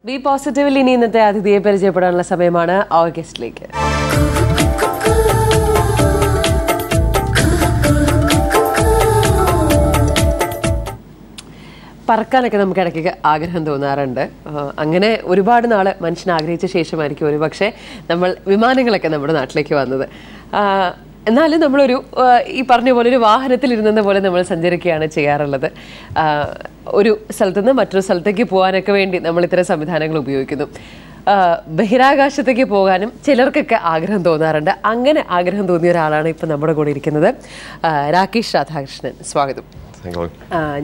Be positively in the Aditya Perijapadanla സമയമാണ് ഓഗസ്റ്റിലേക്ക്. പറക്കാനൊക്കെ നമുക്ക് ഇടയ്ക്ക് ആഗ്രഹം തോന്നാറുണ്ട്. അങ്ങനെ ഒരുപാട് നാൾ മനുഷ്യൻ ആഗ്രഹിച്ച ശേഷമായിരിക്കും ഒരുപക്ഷെ നമ്മൾ വിമാനങ്ങളൊക്കെ നമ്മുടെ നാട്ടിലേക്ക് വന്നത്. എന്നാലും നമ്മളൊരു ഈ പറഞ്ഞ പോലെ ഒരു വാഹനത്തിലിരുന്ന പോലെ നമ്മൾ സഞ്ചരിക്കുകയാണ് ചെയ്യാറുള്ളത്. ഒരു സ്ഥലത്തു നിന്ന് മറ്റൊരു സ്ഥലത്തേക്ക് പോകാനൊക്കെ വേണ്ടി നമ്മൾ ഇത്തരം സംവിധാനങ്ങൾ ഉപയോഗിക്കുന്നു. ബഹിരാകാശത്തേക്ക് പോകാനും ചിലർക്കൊക്കെ ആഗ്രഹം തോന്നാറുണ്ട്. അങ്ങനെ ആഗ്രഹം തോന്നിയ ഒരാളാണ് ഇപ്പം നമ്മുടെ കൂടെ ഇരിക്കുന്നത്. രാകേഷ് രാധാകൃഷ്ണൻ, സ്വാഗതം.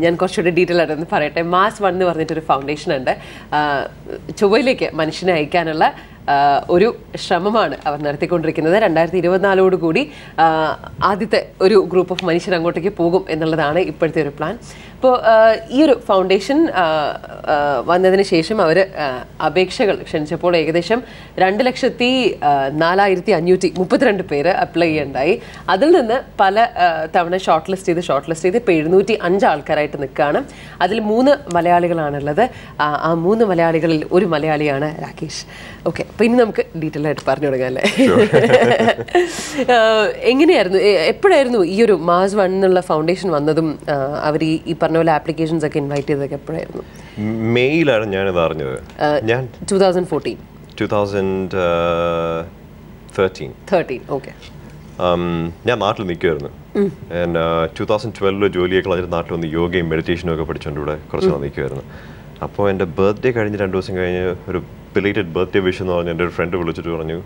ഞാൻ കുറച്ചുകൂടി ഡീറ്റെയിൽ ആയിട്ടൊന്ന് പറയട്ടെ. മാസ് 1 എന്ന് പറഞ്ഞിട്ടൊരു ഫൗണ്ടേഷൻ ഉണ്ട്. ചൊവ്വയിലേക്ക് മനുഷ്യനെ അയക്കാനുള്ള ഒരു ശ്രമമാണ് അവർ നടത്തിക്കൊണ്ടിരിക്കുന്നത്. 2024 ആദ്യത്തെ ഒരു ഗ്രൂപ്പ് ഓഫ് മനുഷ്യർ അങ്ങോട്ടേക്ക് പോകും എന്നുള്ളതാണ് ഇപ്പോഴത്തെ ഒരു പ്ലാൻ. അപ്പോൾ ഈ ഒരു ഫൗണ്ടേഷൻ വന്നതിന് ശേഷം അവർ അപേക്ഷകൾ ക്ഷണിച്ചപ്പോൾ ഏകദേശം 2,04,532 പേര് അപ്ലൈ ചെയ്യുണ്ടായി. അതിൽ നിന്ന് പല തവണ ഷോർട്ട് ലിസ്റ്റ് ചെയ്ത് ഇപ്പോൾ 705 ആൾക്കാരായിട്ട് നിൽക്കുകയാണ്. അതിൽ 3 മലയാളികളാണുള്ളത്. ആ 3 മലയാളികളിൽ ഒരു മലയാളിയാണ് രാകേഷ്. ഓക്കെ, അപ്പോൾ ഇനി നമുക്ക് ഡീറ്റെയിൽ ആയിട്ട് പറഞ്ഞു തുടങ്ങാം അല്ലേ? എങ്ങനെയായിരുന്നു, എപ്പോഴായിരുന്നു ഈ ഒരു മാസ് 1 എന്നുള്ള ഫൗണ്ടേഷൻ വന്നതും അവർ ഈ പറഞ്ഞ പോലെ ആപ്ലിക്കേഷൻസ് ഒക്കെ ഇൻവൈറ്റ് ചെയ്തതൊക്കെ എപ്പോഴായിരുന്നു? മെയിലാണ് ഞാനിത് അറിഞ്ഞത്. ഞാൻ 2013. ഓക്കെ. ഞാൻ നാട്ടിൽ നിൽക്കുമായിരുന്നു. 2012 ജോലിയൊക്കെ കളഞ്ഞിട്ട് നാട്ടിൽ വന്ന് യോഗയും മെഡിറ്റേഷനും ഒക്കെ പഠിച്ചുകൊണ്ട് ഇവിടെ കുറച്ച് നാൾ നിൽക്കുമായിരുന്നു. അപ്പോൾ എൻ്റെ ബർത്ത്ഡേ കഴിഞ്ഞ് 2 ദിവസം കഴിഞ്ഞ് ഒരു ബിലേറ്റഡ് ബർത്ത്ഡേ വിഷ് എന്ന് പറഞ്ഞ് എൻ്റെ ഒരു ഫ്രണ്ട് വിളിച്ചിട്ട് പറഞ്ഞു,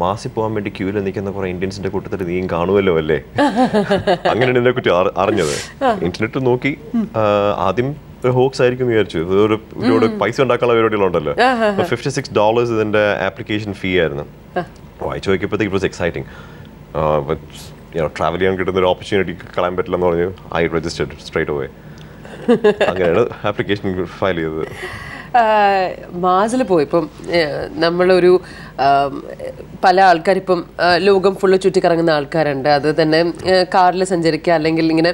മാസിൽ പോകാൻ വേണ്ടി ക്യൂവിൽ നിൽക്കുന്ന കുറേ ഇന്ത്യൻസിൻ്റെ കൂട്ടത്തിൽ നീയും കാണുമല്ലോ അല്ലേ? അങ്ങനെയാണ് ഇതിനെക്കുറിച്ച് അറിഞ്ഞത്. ഇന്റർനെറ്റ് നോക്കി ആദ്യം ഒരു ഹോക്സ് ആയിരിക്കും വിചാരിച്ചു. ഒരുപാട് പൈസ ഉണ്ടാക്കാനുള്ള പരിപാടികളുണ്ടല്ലോ. $56 ഇതിൻ്റെ ആപ്ലിക്കേഷൻ ഫീ ആയിരുന്നു. വായിച്ചു നോക്കിയപ്പോഴത്തേക്ക് ഇറ്റ് വാസ് എക്സൈറ്റിംഗ്. ട്രാവൽ ചെയ്യാൻ കിട്ടുന്ന ഒരു ഓപ്പർച്യൂണിറ്റി കളയാൻ പറ്റില്ലെന്ന് പറഞ്ഞു. I registered straight away. അങ്ങനെയാണ് ആപ്ലിക്കേഷൻ ഫയൽ ചെയ്തത്. മാസിൽ പോയി ഇപ്പം നമ്മളൊരു പല ആൾക്കാരിപ്പം ലോകം ഫുള്ള് ചുറ്റിക്കറങ്ങുന്ന ആൾക്കാരുണ്ട്. അത് തന്നെ കാറിൽ സഞ്ചരിക്കുക അല്ലെങ്കിൽ ഇങ്ങനെ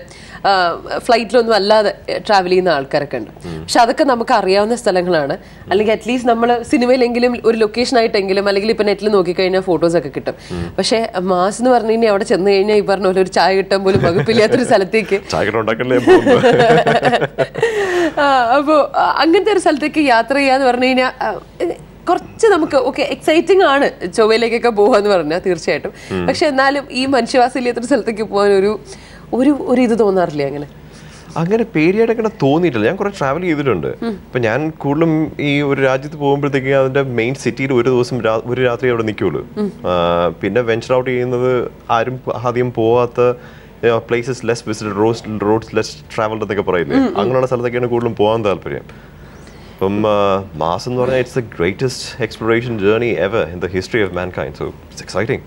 ഫ്ലൈറ്റിലൊന്നും അല്ലാതെ ട്രാവൽ ചെയ്യുന്ന ആൾക്കാരൊക്കെ ഉണ്ട്. പക്ഷെ അതൊക്കെ നമുക്ക് അറിയാവുന്ന സ്ഥലങ്ങളാണ്. അല്ലെങ്കിൽ അറ്റ്ലീസ്റ്റ് നമ്മൾ സിനിമയിലെങ്കിലും ഒരു ലൊക്കേഷനായിട്ടെങ്കിലും അല്ലെങ്കിൽ ഇപ്പം നെറ്റിൽ നോക്കിക്കഴിഞ്ഞാൽ ഫോട്ടോസൊക്കെ കിട്ടും. പക്ഷെ മാസ് എന്ന് പറഞ്ഞു കഴിഞ്ഞാൽ അവിടെ ചെന്ന് കഴിഞ്ഞാൽ ഈ പറഞ്ഞ പോലെ ഒരു ചായ കിട്ടാൻ പോലും വകുപ്പില്ലാത്തൊരു സ്ഥലത്തേക്ക് അപ്പോൾ അങ്ങനത്തെ ഒരു സ്ഥലത്തേക്ക് യാത്ര ചെയ്യാന്ന് പറഞ്ഞു കഴിഞ്ഞാൽ കുറച്ച് നമുക്ക് ഓക്കെ എക്സൈറ്റിംഗ് ആണ് ചൊവ്വയിലേക്കൊക്കെ പോകാന്ന് പറഞ്ഞാൽ തീർച്ചയായിട്ടും. പക്ഷെ എന്നാലും ഈ മനുഷ്യവാസമില്ലാത്തൊരു സ്ഥലത്തേക്ക് പോകാൻ ഒരു ഇത് തോന്നാറില്ലേ? അങ്ങനെ പേടിയായിട്ടൊക്കെ തോന്നിയിട്ടില്ല. ഞാൻ കുറെ ട്രാവൽ ചെയ്തിട്ടുണ്ട്. ഇപ്പം ഞാൻ കൂടുതലും ഈ ഒരു രാജ്യത്ത് പോകുമ്പോഴത്തേക്ക് അതിൻ്റെ മെയിൻ സിറ്റിയിൽ ഒരു ദിവസം ഒരു രാത്രി അവിടെ നിൽക്കുള്ളൂ. പിന്നെ വെഞ്ചർ ഔട്ട് ചെയ്യുന്നത് ആരും ആദ്യം പോവാത്ത places, less visited roads less travelled എന്നൊക്കെ പറയുന്നത്. അങ്ങനെയുള്ള സ്ഥലത്തൊക്കെയാണ് കൂടുതലും പോകാൻ താല്പര്യം. അപ്പം മാസ് എന്ന് പറഞ്ഞാൽ it's the greatest exploration journey ever in the history of mankind. So it's exciting.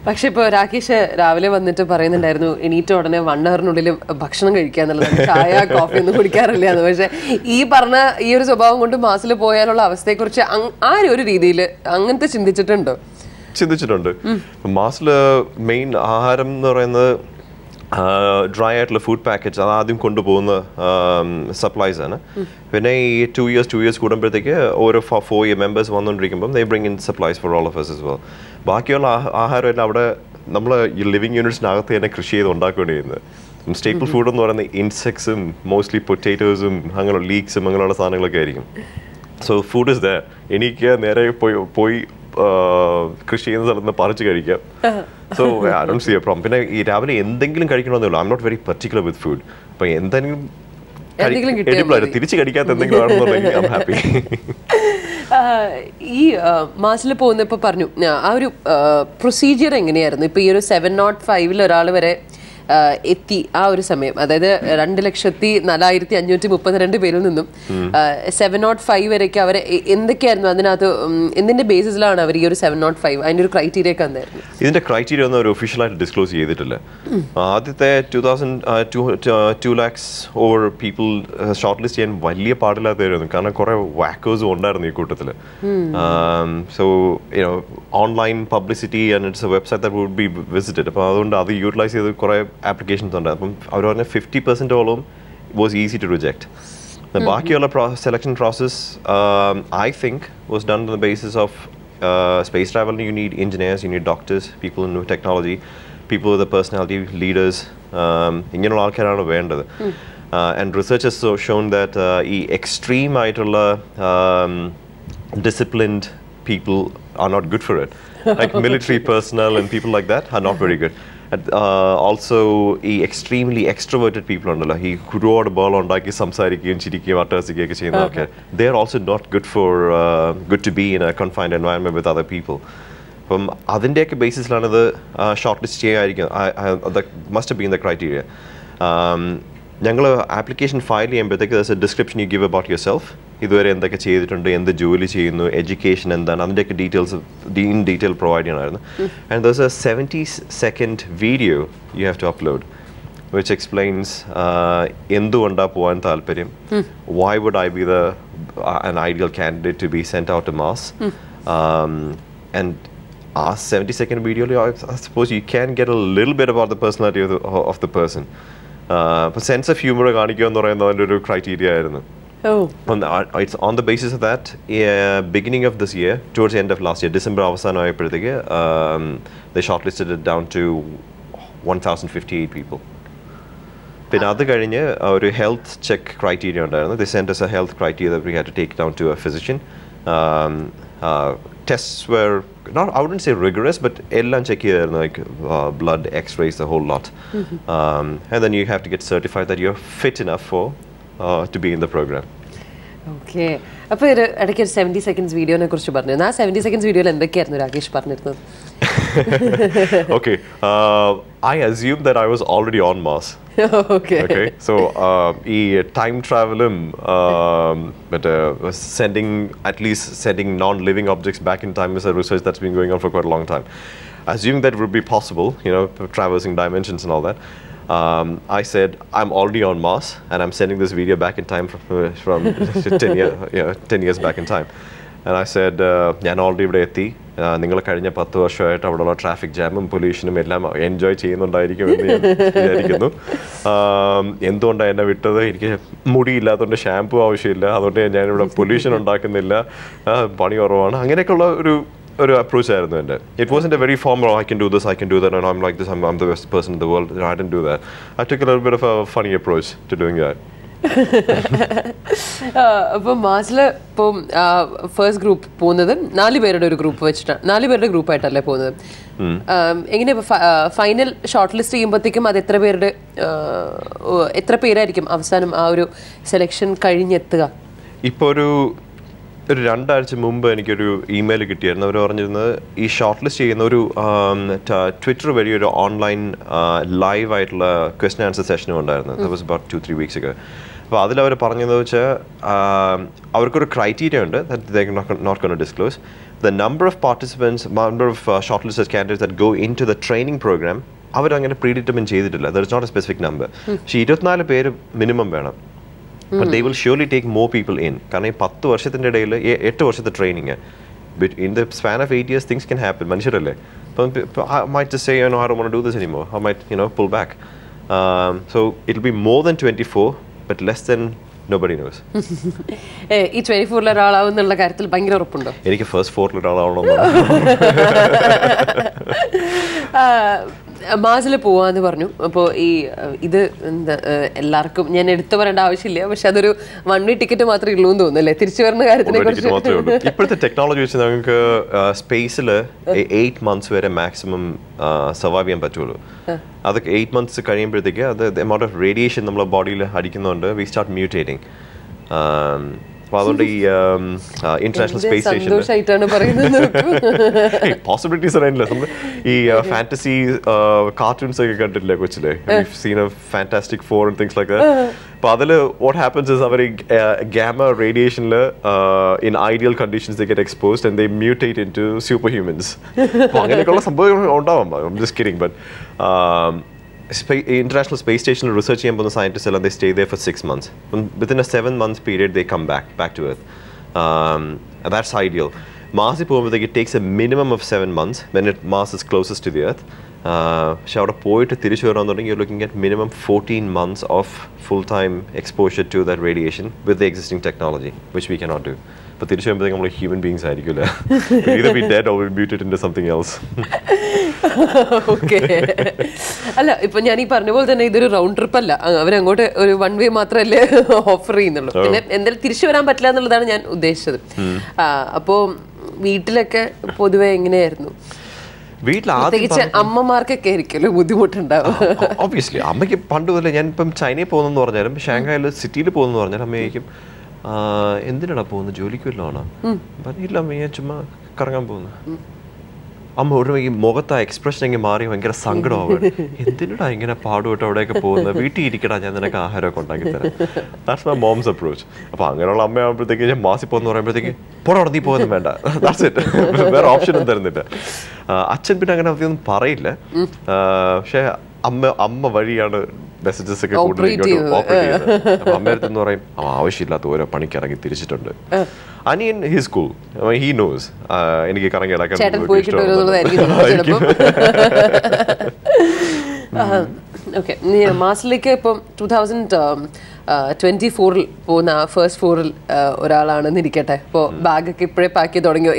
പക്ഷെ ഇപ്പോൾ രാകേഷ് രാവിലെ വന്നിട്ട് പറയുന്നുണ്ടായിരുന്നു എണീറ്റ ഉടനെ 1 hourനുള്ളിൽ ഭക്ഷണം കഴിക്കുക എന്നുള്ളത്, ചായ കോഫി ഒന്നും കുടിക്കാറില്ല എന്ന്. പക്ഷെ ഈ പറഞ്ഞ ഈ ഒരു സ്വഭാവം കൊണ്ട് മാസിൽ പോയാലുള്ള അവസ്ഥയെക്കുറിച്ച് ആ ഒരു രീതിയിൽ അങ്ങനത്തെ ചിന്തിച്ചിട്ടുണ്ടോ? ചിന്തിച്ചിട്ടുണ്ട്. മാസിൽ മെയിൻ ആഹാരം എന്ന് പറയുന്നത് ഡ്രൈ ആയിട്ടുള്ള ഫുഡ് പാക്കറ്റ്സ്, അത് ആദ്യം കൊണ്ടുപോകുന്ന സപ്ലൈസ് ആണ്. പിന്നെ ഈ 2 years കൂടുമ്പോഴത്തേക്ക് ഓരോ 4 year മെമ്പേഴ്സ് വന്നുകൊണ്ടിരിക്കുമ്പം they bring in supplies for all of us as well. ബാക്കിയുള്ള ആഹാരമെല്ലാം അവിടെ നമ്മൾ ഈ ലിവിങ് യൂണിറ്റ്സിനകത്ത് തന്നെ കൃഷി ചെയ്ത് ഉണ്ടാക്കുകയാണ് ചെയ്യുന്നത്. സ്റ്റേപ്പിൾ ഫുഡ് എന്ന് പറയുന്നത് ഇൻസെക്ട്സും മോസ്റ്റ്ലി പൊറ്റേറ്റോസും അങ്ങനെയുള്ള ലീക്സും അങ്ങനെയുള്ള സാധനങ്ങളൊക്കെ ആയിരിക്കും. So food is there. എനിക്ക് നേരെ പോയി കൃഷി ചെയ്യുന്ന സ്ഥലത്ത് നിന്ന് പറിച്ച് കഴിക്കാം. So I don't see a problem. പിന്നെ ഈ രാവിലെ എന്തെങ്കിലും കഴിക്കണമെന്നേ ഉള്ളൂ. I am not very particular with food. അപ്പം എന്തെങ്കിലും തിരിച്ച് കഴിക്കാത്ത എന്തെങ്കിലും ആണെന്നുണ്ടെങ്കിൽ ഐ എം ഹാപ്പി. ഈ മാസിൽ പോകുന്നപ്പോൾ പറഞ്ഞു ആ ഒരു പ്രൊസീജിയർ എങ്ങനെയായിരുന്നു? ഇപ്പം ഈ ഒരു 705 ഒരാൾ വരെ എത്തി ആ ഒരു സമയം, അതായത് 2,04,532 പേരിൽ നിന്നും 705 വരെയൊക്കെ അവർ എന്തൊക്കെയായിരുന്നു അതിനകത്ത്, എന്തിന്റെ ബേസിസിലാണ് അവർ ഈ ഒരു 705 അതിന്റെ ഒരു ക്രൈറ്റീരിയ ഒക്കെ എന്തായിരുന്നു? ഇതിന്റെ ക്രൈറ്റീരിയ ഒന്നും അവർ ഒഫീഷ്യലായിട്ട് ഡിസ്ക്ലോസ് ചെയ്തിട്ടില്ല. ആദ്യത്തെ 2 lakhs over people short list ചെയ്യാൻ വലിയ പാടില്ലാത്തവരായിരുന്നു. കാരണം കുറെ വാക്കേഴ്സും ഉണ്ടായിരുന്നു ഈ കൂട്ടത്തിൽ. So online publicity and it's a website that would be visited. അപ്പോൾ അതുകൊണ്ട് അത് യൂട്ടിലൈസ് ചെയ്ത് കുറെ applications ഉണ്ട്. അപ്പം അവർ പറഞ്ഞ 50% ഓളം was easy to reject. The ബാക്കിയുള്ള selection process, I think, was done on the basis of space travel. You need engineers, you need doctors, people who know technology, people with a personality, leaders. ഇങ്ങനെയുള്ള ആൾക്കാരാണ് വേണ്ടത്. And research has shown that ഈ extreme ആയിട്ടുള്ള disciplined people are not good for it. Like military personnel and people like that are not very good. And, also extremely extroverted people ഉണ്ടല്ലോ, ഈ ഒരുപാട് ബഹളം ഉണ്ടാക്കി സംസാരിക്കുകയും ചിരിക്കുകയും അട്ടഹസിക്കുകയൊക്കെ ചെയ്യുന്ന ആൾക്കാർ, they are also not good to be in a confined environment with other people. അപ്പം അതിൻ്റെയൊക്കെ ബേസിസിലാണ് ഇത് ഷോർട്ട് ലിസ്റ്റ് ചെയ്യായിരിക്കും. Must have been the criteria. ഞങ്ങൾ ആപ്ലിക്കേഷൻ ഫയൽ ചെയ്യുമ്പോഴത്തേക്ക് there's a description you give about yourself. ഇതുവരെ എന്തൊക്കെ ചെയ്തിട്ടുണ്ട്, എന്ത് ജോലി ചെയ്യുന്നു, എഡ്യൂക്കേഷൻ എന്താണ്, അതിൻ്റെയൊക്കെ ഡീറ്റെയിൽസ് ഇൻ ഡീറ്റെയിൽ പ്രൊവൈഡ് ചെയ്യണമായിരുന്നു. And there's a 70-second video you have to upload which explains എന്തുകൊണ്ടാണ് പോകാൻ താല്പര്യം, why would I be an ideal candidate to be sent out to Mars. And a 70-second video, I suppose you can get a little bit about the personality of the person. Sense of humor കാണിക്കുക എന്ന് പറയുന്നത് അതിൻ്റെ ഒരു criteria ആയിരുന്നു. It's on the basis of that, beginning of this year, towards the end of last year, December അവസാനമായപ്പോഴത്തേക്ക് they shortlisted it down to 1,058 people. പിന്നെ അത് കഴിഞ്ഞ് ഒരു ഹെൽത്ത് ചെക്ക് ക്രൈറ്റീരിയ ഉണ്ടായിരുന്നു. They sent us a health criteria that we had to take down to a physician. Tests were not, I wouldn't say rigorous, but എല്ലാം check ചെയ്തായിരുന്നു, like blood, x-rays, the whole lot. And then you have to get certified that you're fit enough to be in the program. Okay. അപ്പോൾ ഇടയ്ക്ക് ഒരു 70 seconds വീഡിയോനെ കുറിച്ച് പറഞ്ഞു. ആ 70 seconds വീഡിയോയിൽ എന്തൊക്കെയായിരുന്നു രാകേഷ് പറഞ്ഞിരുന്നത്? Okay. I assumed that I was already on Mars. Okay. So time travel but sending non-living objects back in time is a research that's been going on for quite a long time. Assuming that would be possible, traversing dimensions and all that, I said I'm already on Mars and I'm sending this video back in time from 10 years back in time. And I said ഞാൻ already ഇവിടെ എത്തി, നിങ്ങൾ കഴിഞ്ഞ 10 വർഷമായിട്ട് അവിടെയുള്ള traffic ജാമും പൊല്യൂഷനും എല്ലാം enjoy ചെയ്യുന്നുണ്ടായിരിക്കും എന്ന് ഞാൻ വിചാരിക്കുന്നു. എന്തുകൊണ്ടാണ് എന്നെ വിട്ടത്? എനിക്ക് മുടിയില്ലാത്തതുകൊണ്ട് ഷാമ്പു ആവശ്യമില്ല, അതുകൊണ്ട് ഞാനിവിടെ പൊല്യൂഷൻ ഉണ്ടാക്കുന്നില്ല, പണി കുറവാണ്, അങ്ങനെയൊക്കെയുള്ള ഒരു അപ്രോച്ച് ആയിരുന്നു എൻ്റെ. It wasn't a very formal, I can do this, I can do that, and I'm like this, I'm the best person in the world. I didn't do that. I took a little bit of a funny approach to doing that. അപ്പോൾ മാർസിൽ ഇപ്പോൾ first group പോകുന്നത് 4 പേരുടെ ഒരു group വെച്ചിട്ടാണ്, 4 പേരുടെ ഗ്രൂപ്പായിട്ടല്ലേ പോകുന്നത്. എങ്ങനെ final short list ചെയ്യുമ്പോഴത്തേക്കും അത് എത്ര പേരായിരിക്കും അവസാനം ആ ഒരു സെലക്ഷൻ കഴിഞ്ഞെത്തുക? ഇപ്പോൾ ഒരു 2 ആഴ്ച മുമ്പ് എനിക്കൊരു ഇമെയിൽ കിട്ടിയായിരുന്നു. അവർ പറഞ്ഞിരുന്നത് ഈ ഷോർട്ട് ലിസ്റ്റ് ചെയ്യുന്ന ഒരു ട്വിറ്റർ വഴി ഒരു ഓൺലൈൻ ലൈവ് ആയിട്ടുള്ള ക്വസ്റ്റ്യൻ ആൻസർ സെഷനും ഉണ്ടായിരുന്നു. That was about 2-3 weeks ago. അപ്പോൾ അതിലവർ പറഞ്ഞതെന്ന് വെച്ചാൽ അവർക്കൊരു ക്രൈറ്റീരിയ ഉണ്ട് that they are not going to disclose. The number of participants, number of shortlisted candidates that go into the training program, അവരങ്ങനെ പ്രീഡിറ്റർമിൻ ചെയ്തിട്ടില്ല. There is not a specific number. പക്ഷേ 24 പേര് minimum വേണം. But they will surely take more people in. കാരണം ഈ 10 വർഷത്തിൻ്റെ ഇടയിൽ 8 വർഷത്തെ training, in the span of 8 years things can happen. മനുഷ്യരല്ലേ. I might just say, I don't want to do this anymore. I might, pull back. So it'll be more than 24, but less than nobody knows. ഈ 24 ഒരാളാവും എന്നുള്ള കാര്യത്തിൽ ഭയങ്കര ഉറപ്പുണ്ടോ? എനിക്ക് first 4 ഒരാളാവണമെന്ന്. മാസിൽ പോവാന്ന് പറഞ്ഞു. അപ്പോൾ ഇത് എന്താ എല്ലാവർക്കും ഞാൻ എടുത്തു പറയേണ്ട ആവശ്യമില്ല, പക്ഷെ അതൊരു 1 way ടിക്കറ്റ് മാത്രമേ ഉള്ളൂ എന്ന് തോന്നുന്നല്ലേ തിരിച്ചു വരുന്ന കാര്യത്തിനെ കുറിച്ച്? ഇപ്പോഴത്തെ ടെക്നോളജി വെച്ച് നമുക്ക് സ്പേസിൽ 8 months വരെ മാക്സിമം സർവൈവ് ചെയ്യാൻ പറ്റുള്ളൂ. അതൊക്കെ 8 months കഴിയുമ്പോഴത്തേക്ക് അത് എമൗണ്ട് ഓഫ് റേഡിയേഷൻ നമ്മളെ ബോഡിയിൽ അടിക്കുന്നുണ്ട്. We start mutating. അപ്പോൾ അതുകൊണ്ട് ഈ ഇന്റർനാഷണൽ സ്പേസ് സ്റ്റേഷൻ പോസിബിലിറ്റീസ് അറിയില്ല. നമ്മൾ ഈ ഫാന്റസി കാർട്ടൂൺസ് ഒക്കെ കണ്ടിട്ടില്ലേ കൊച്ചിലെ? Scene of fantastic 4 and things like that. അപ്പോൾ അതിൽ വാട്ട് ഹാപ്പൻസ് ഇസ് അവർ ഗാമ റേഡിയേഷനിൽ in ideal conditions they get exposed and they mutate into super humans. അപ്പോൾ അങ്ങനെയൊക്കെയുള്ള സംഭവങ്ങൾ ഉണ്ടാവാം. I'm just kidding, but International Space Station research ചെയ്യാൻ പോകുന്ന scientists എല്ലാം they stay there for 6 months. Within a 7-month period they come back to Earth. That's ideal. Mars പോകുമ്പോഴത്തേക്ക് it takes a minimum of 7 months when Mars is closest to the Earth. പക്ഷെ അവിടെ പോയിട്ട് തിരിച്ചു വരാമെന്നുണ്ടെങ്കിൽ you looking at minimum 14 months of full-time exposure to that radiation with the existing technology, which we cannot do. അപ്പോൾ തിരിച്ചു വരുമ്പോഴത്തേക്കും നമ്മൾ human beings ആയിരിക്കില്ല. either be dead or be muted into something else. Okay. അല്ല, ഇപ്പൊ ഞാൻ ഈ പറഞ്ഞ പോലെ തന്നെ ഇതൊരു റൗണ്ട് ട്രിപ്പ് അല്ല, അവരങ്ങോട്ട് ഒരു 1 way മാത്രമല്ലേ ഓഫർ ചെയ്യുന്നുള്ളൂ. പിന്നെ എന്തായാലും തിരിച്ചു വരാൻ പറ്റില്ല എന്നുള്ളതാണ് ഞാൻ ഉദ്ദേശിച്ചത്. അപ്പോൾ വീട്ടിലൊക്കെ പൊതുവെ എങ്ങനെയായിരുന്നു? പ്രത്യേകിച്ച് അമ്മമാർക്കൊക്കെ ആയിരിക്കുമല്ലോ ബുദ്ധിമുട്ടുണ്ടാവും. ഒബ്വിയസ്ലി അമ്മയ്ക്ക് പണ്ട് പോലെ ഞാൻ ഇപ്പം ചൈനയിൽ പോകുന്നെന്ന് പറഞ്ഞാലും ഷാങ്ഹായിൽ സിറ്റിയിൽ പോകുന്നെന്ന് പറഞ്ഞാലും അമ്മയായിരിക്കും എന്തിനാടാ പോകുന്നത്, ജോലിക്ക് വല്ലതും ആണോ? പറഞ്ഞില്ല അമ്മ, ഞാൻ ചുമ്മാ കറങ്ങാൻ പോകുന്നു. അമ്മ ഒരു ഈ മുഖത്ത് ആ എക്സ്പ്രഷൻ എങ്ങനെ മാറി ഭയങ്കര സങ്കടമാവും. എന്തിനാ ഇങ്ങനെ പാടുപെട്ട് അവിടെയൊക്കെ പോകുന്നത്, വീട്ടിൽ ഇരിക്കടാ, ഞാൻ നിനക്ക് ആഹാരമൊക്കെ ഉണ്ടാക്കി തരാം. That's my moms approach. അപ്പോൾ അങ്ങനെയുള്ള അമ്മയാകുമ്പോഴത്തേക്ക് ഞാൻ മാസി പോകുന്ന പറയുമ്പോഴത്തേക്ക് പോടാ നീ പോകുന്നു വേണ്ട, ദാറ്റ്സ് ഇറ്റ്, വേറെ ഓപ്ഷനൊന്നും തരുന്നില്ല. അച്ഛൻ പിന്നെ അങ്ങനെ അതൊന്നും പറയില്ല. പക്ഷെ അമ്മ വഴിയാണ് മെസ്സേജസ് ഒക്കെ കൂടുതൽ ഓപ്പറേറ്റ് ചെയ്യുന്നത്. അപ്പൊ അമ്മയടുത്തെന്ന് പറയും ആവശ്യമില്ലാത്ത ഓരോ പണിക്ക് ഇറങ്ങി തിരിച്ചിട്ടുണ്ട്. അനിയൻ ഹിസ് കൂൾ, ഹി നോസ് എനിക്ക് കറങ്ങി ഇടക്കാൻ മാസിലേക്ക് ഇപ്പം 2024 പോകുന്ന ഫസ്റ്റ് 4 ഒരാളാണെന്ന് ഇരിക്കട്ടെ. ഇപ്പോൾ ബാഗൊക്കെ ഇപ്പോഴേ പാക്ക് ചെയ്ത് തുടങ്ങിയോ?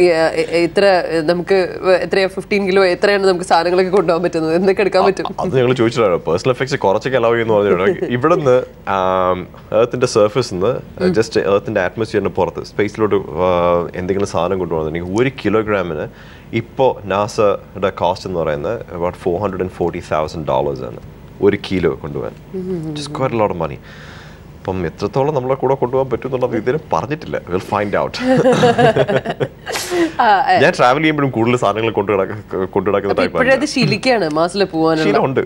ഇത്ര നമുക്ക് എത്രയാ 15 കിലോ എത്രയാണ് നമുക്ക് സാധനങ്ങളൊക്കെ കൊണ്ടുപോകാൻ പറ്റുന്നത്, എന്തൊക്കെ എടുക്കാൻ പറ്റും? അത് ഞങ്ങൾ ചോദിച്ചിട്ടാണ്. പേഴ്സണൽ എഫക്ട്സ് കുറച്ചൊക്കെ അലൗ ചെയ്യുന്നു പറഞ്ഞിട്ടുണ്ട്. ഇവിടുന്ന് എർത്തിന്റെ സർഫസിൽ നിന്ന് ജസ്റ്റ് എർത്തിന്റെ അറ്റ്മോസ്ഫിയറിന് പുറത്ത് സ്പേസിലോട്ട് എന്തെങ്കിലും സാധനം കൊണ്ടുപോകുന്നുണ്ടെങ്കിൽ 1 കിലോഗ്രാമിന് ഇപ്പോൾ നാസയുടെ കോസ്റ്റ് എന്ന് പറയുന്നത് about $440,000 ആണ് 1 കിലോ കൊണ്ടുപോകാൻ. Just quite a lot of money. അപ്പം എത്രത്തോളം നമ്മളെ കൂടെ കൊണ്ടുപോകാൻ പറ്റും എന്നുള്ളത് ഇതിന് പറഞ്ഞിട്ടില്ല. Will find out. ഞാൻ ട്രാവൽ ചെയ്യുമ്പോഴും കൂടുതൽ സാധനങ്ങൾ കൊണ്ടുനടക്കുന്ന ടൈപ്പാണ്. ശീലിക്കാണ് മാസിൽ പോകാനുണ്ട്.